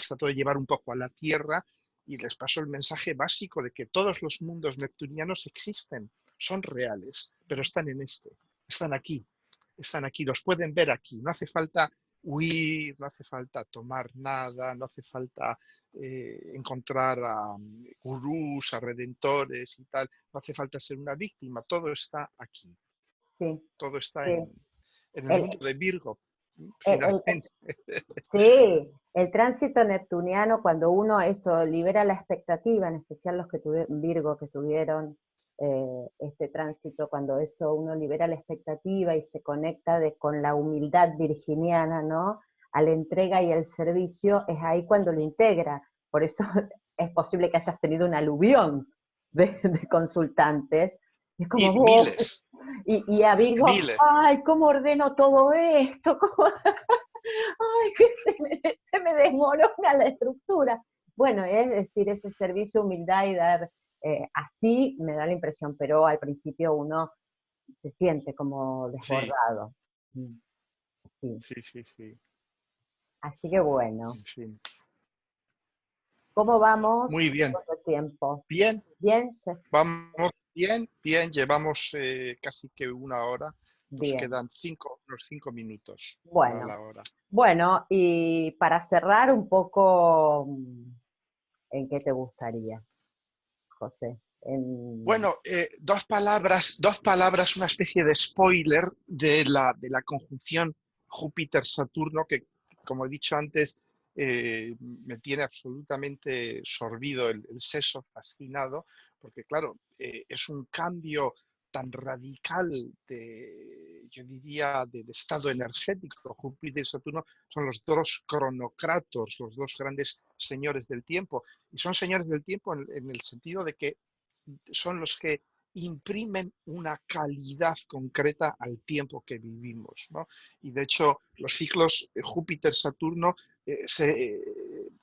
trato de llevar un poco a la tierra y les paso el mensaje básico de que todos los mundos neptunianos existen, son reales, pero están en están aquí, los pueden ver aquí, no hace falta huir, no hace falta tomar nada, no hace falta encontrar a gurús, a redentores y tal, no hace falta ser una víctima, todo está aquí, Sí, todo está sí. en el El, mundo de Virgo, el- el- finalmente. sí, el tránsito neptuniano, cuando uno esto libera la expectativa, en especial los que Virgo que tuvieron este tránsito, cuando eso uno libera la expectativa y se conecta con la humildad virginiana, ¿no? A la entrega y el servicio, es ahí cuando lo integra. Por eso es posible que hayas tenido un aluvión de consultantes. Es como Y vos, miles, y a Virgo, miles. ay, ¿cómo ordeno todo esto? ¿Cómo? Ay, que se me desmorona la estructura. Bueno, es decir, ese servicio, humildad y dar, así me da la impresión, pero al principio uno se siente como Sí, desbordado. Mm, sí. sí, sí, sí. Así que bueno, En fin. ¿cómo Muy vamos bien. con el tiempo? Bien, ¿Bien? vamos bien, bien. Llevamos casi que 1 hora. Nos Bien. quedan unos 5 minutos para Bueno, la hora. bueno, y para cerrar un poco, ¿en qué te gustaría, José? Bueno, dos palabras, una especie de spoiler de la conjunción Júpiter-Saturno, que, como he dicho antes, me tiene absolutamente sorbido el seso, fascinado, porque, claro, es un cambio tan radical yo diría, del estado energético. Júpiter y Saturno son los dos cronocratos, los dos grandes señores del tiempo, y son señores del tiempo en el sentido de que son los que imprimen una calidad concreta al tiempo que vivimos, ¿no? Y de hecho, los ciclos Júpiter-Saturno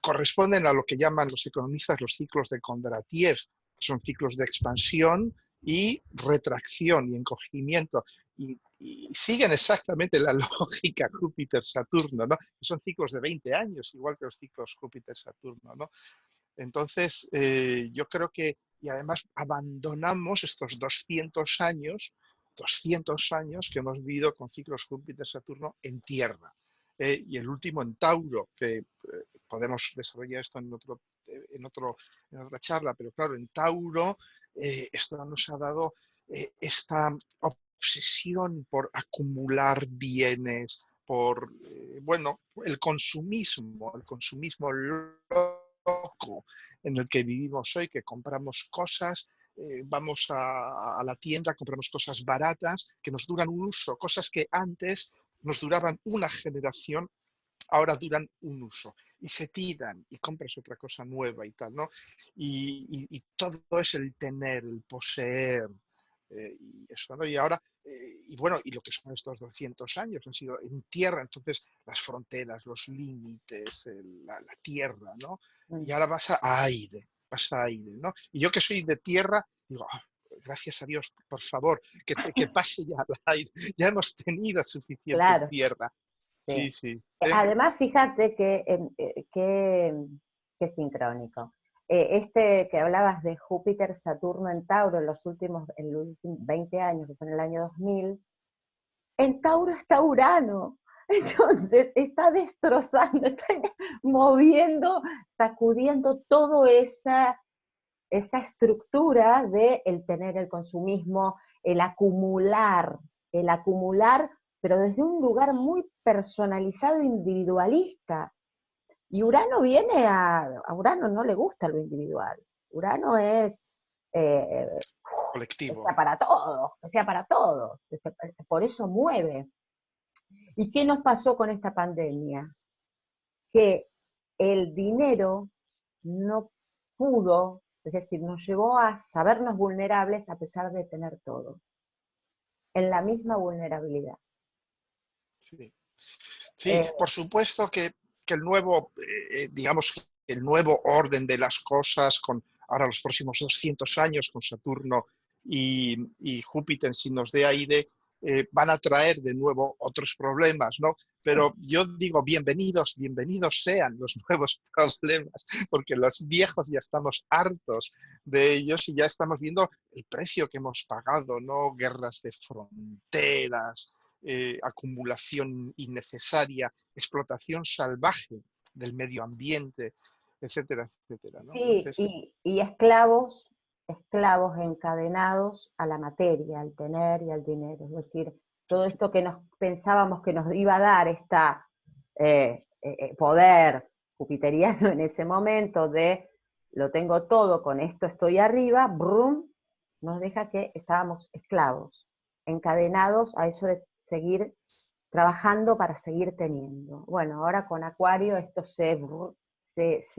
corresponden a lo que llaman los economistas los ciclos de Kondratiev, que son ciclos de expansión y retracción y encogimiento. Y siguen exactamente la lógica Júpiter-Saturno, ¿no? Son ciclos de 20 años, igual que los ciclos Júpiter-Saturno, ¿no? Entonces, yo creo que, y además abandonamos estos 200 años que hemos vivido con ciclos Júpiter-Saturno en Tierra. Y el último en Tauro, que podemos desarrollar esto en otra charla, pero claro, en Tauro esto nos ha dado esta obsesión por acumular bienes, por, bueno, el consumismo loco en el que vivimos hoy, que compramos cosas, vamos a la tienda, compramos cosas baratas que nos duran un uso, cosas que antes nos duraban una generación, ahora duran un uso y se tiran y compras otra cosa nueva y tal, ¿no? Y todo es el tener, el poseer, y eso, ¿no? Y ahora, y bueno, y lo que son estos 200 años han sido en tierra, entonces las fronteras, los límites, la tierra, ¿no? Y ahora vas a aire, ¿no? Y yo que soy de tierra, digo, gracias a Dios, por favor, que pase ya al aire, ya hemos tenido suficiente claro, tierra. Sí, sí. sí. Además, fíjate que sincrónico. Este que hablabas de Júpiter, Saturno en Tauro en los últimos 20 años, que fue en el año 2000, en Tauro está Urano. Entonces está destrozando, está moviendo, sacudiendo toda esa estructura de el tener el consumismo, el acumular, pero desde un lugar muy personalizado, individualista. Y Urano a Urano no le gusta lo individual. Urano es, eh, que colectivo. sea para todos, que sea para todos. Por eso mueve. ¿Y qué nos pasó con esta pandemia? Que el dinero no pudo, es decir, nos llevó a sabernos vulnerables a pesar de tener todo, en la misma vulnerabilidad. Sí. Sí, Eh, por supuesto que el nuevo, digamos, el nuevo orden de las cosas, con ahora los próximos 200 años, con Saturno y Júpiter en signos de aire, van a traer de nuevo otros problemas, ¿no? Pero yo digo, bienvenidos, bienvenidos sean los nuevos problemas, porque los viejos ya estamos hartos de ellos y ya estamos viendo el precio que hemos pagado, ¿no? Guerras de fronteras, acumulación innecesaria, explotación salvaje del medio ambiente, etcétera, etcétera, ¿no? sí, Entonces, y esclavos, esclavos encadenados a la materia, al tener y al dinero. Es decir, todo esto que nos pensábamos que nos iba a dar esta poder jupiteriano en ese momento de lo tengo todo, con esto estoy arriba, brum, nos deja que estábamos esclavos, encadenados a eso de seguir trabajando para seguir teniendo. Bueno, ahora con Acuario esto se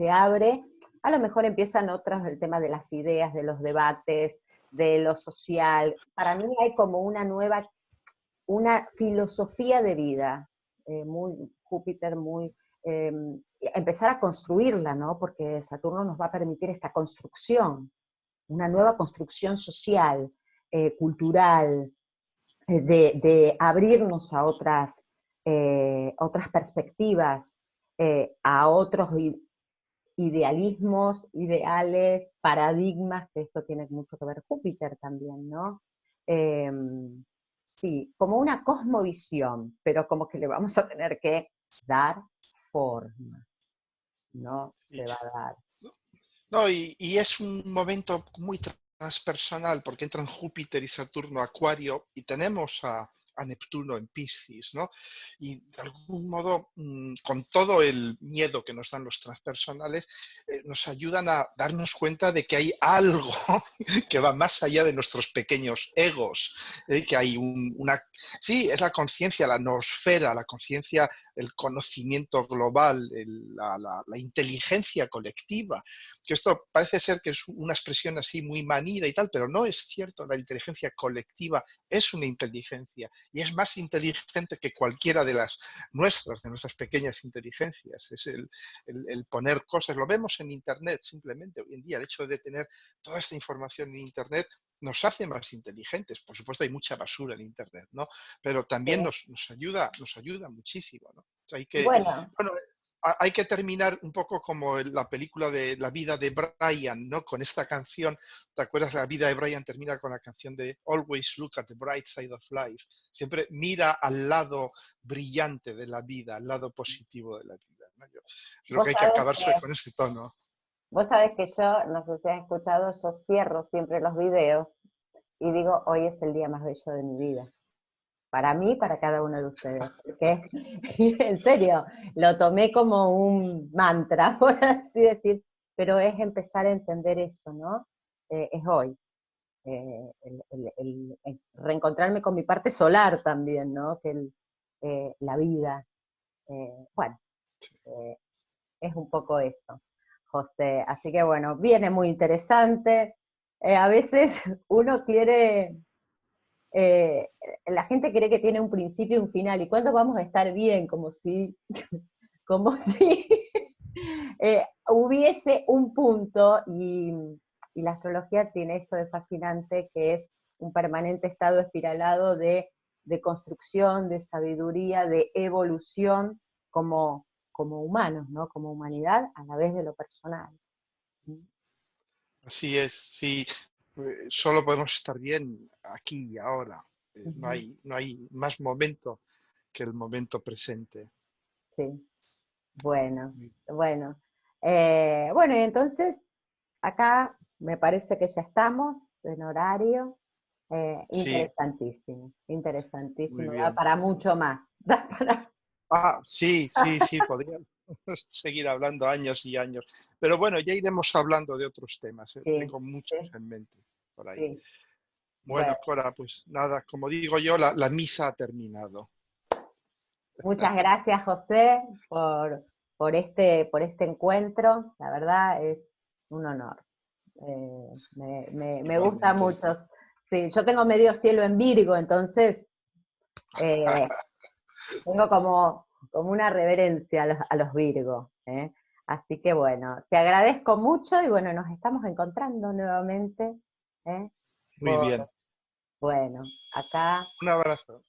abre, a lo mejor empiezan otros, el tema de las ideas, de los debates, de lo social. Para mí hay como una nueva, una filosofía de vida, muy Júpiter, muy... Eh, empezar a construirla, ¿no? Porque Saturno nos va a permitir esta construcción, una nueva construcción social, cultural, de abrirnos a otras perspectivas, a otros idealismos, ideales, paradigmas, que esto tiene mucho que ver Júpiter también, ¿no? Eh, sí, como una cosmovisión, pero como que le vamos a tener que dar forma, no y, se va a dar. no, y es un momento muy transpersonal porque entran Júpiter y Saturno a Acuario y tenemos a Neptuno en Piscis, ¿no? Y de algún modo, con todo el miedo que nos dan los transpersonales, nos ayudan a darnos cuenta de que hay algo que va más allá de nuestros pequeños egos, que hay sí, es la conciencia, la noosfera, la conciencia, el conocimiento global, la inteligencia colectiva, que esto parece ser que es una expresión así muy manida y tal, pero no es cierto. La inteligencia colectiva es una inteligencia y es más inteligente que cualquiera de las nuestras, de nuestras pequeñas inteligencias. Es el poner cosas, lo vemos en Internet simplemente hoy en día, el hecho de tener toda esta información en Internet nos hace más inteligentes. Por supuesto hay mucha basura en Internet, ¿no? Pero también Sí. nos ayuda muchísimo, ¿no? O sea, Bueno, bueno, hay que terminar un poco como la película de La vida de Brian, ¿no? Con esta canción. ¿Te acuerdas? La vida de Brian termina con la canción de Always look at the bright side of life. Siempre mira al lado brillante de la vida, al lado positivo de la vida, ¿no? Yo creo vos que hay que sabés acabarse que con este tono. Vos sabés que yo, no sé si has escuchado, yo cierro siempre los videos y digo, hoy es el día más bello de mi vida. Para mí, para cada uno de ustedes. Porque, en serio, lo tomé como un mantra, por así decir, pero es empezar a entender eso, ¿no? Es hoy. El reencontrarme con mi parte solar también, ¿no? La vida. Bueno, eh, es un poco eso, José. Así que bueno, viene muy interesante. A veces uno quiere, eh, la gente cree que tiene un principio y un final, y cuándo vamos a estar bien, como si hubiese un punto, y la astrología tiene esto de fascinante, que es un permanente estado espiralado de construcción, de sabiduría, de evolución como humanos, ¿no? Como humanidad a la vez de lo personal. Así es, sí. Solo podemos estar bien aquí y ahora. Ujú. No hay más momento que el momento presente. Sí, bueno, bueno. Bueno, y entonces acá me parece que ya estamos en horario. Sí, Interesantísimo, muy interesantísimo. Da bien. para mucho más. Da para... Sí, sí, sí, podríamos seguir hablando años y años. Pero bueno, ya iremos hablando de otros temas. Sí, Tengo muchos sí, en mente por ahí. sí. Bueno, Bueno, Cora, pues nada, como digo yo, la misa ha terminado. muchas gracias, José, por este encuentro. La verdad es un honor. Me gusta Igualmente. mucho. Sí, yo tengo medio cielo en Virgo, entonces eh, tengo como una reverencia a los Virgos. Así que bueno, te agradezco mucho y bueno, nos estamos encontrando nuevamente. ¿eh? Muy bien. Bueno, acá Un abrazo.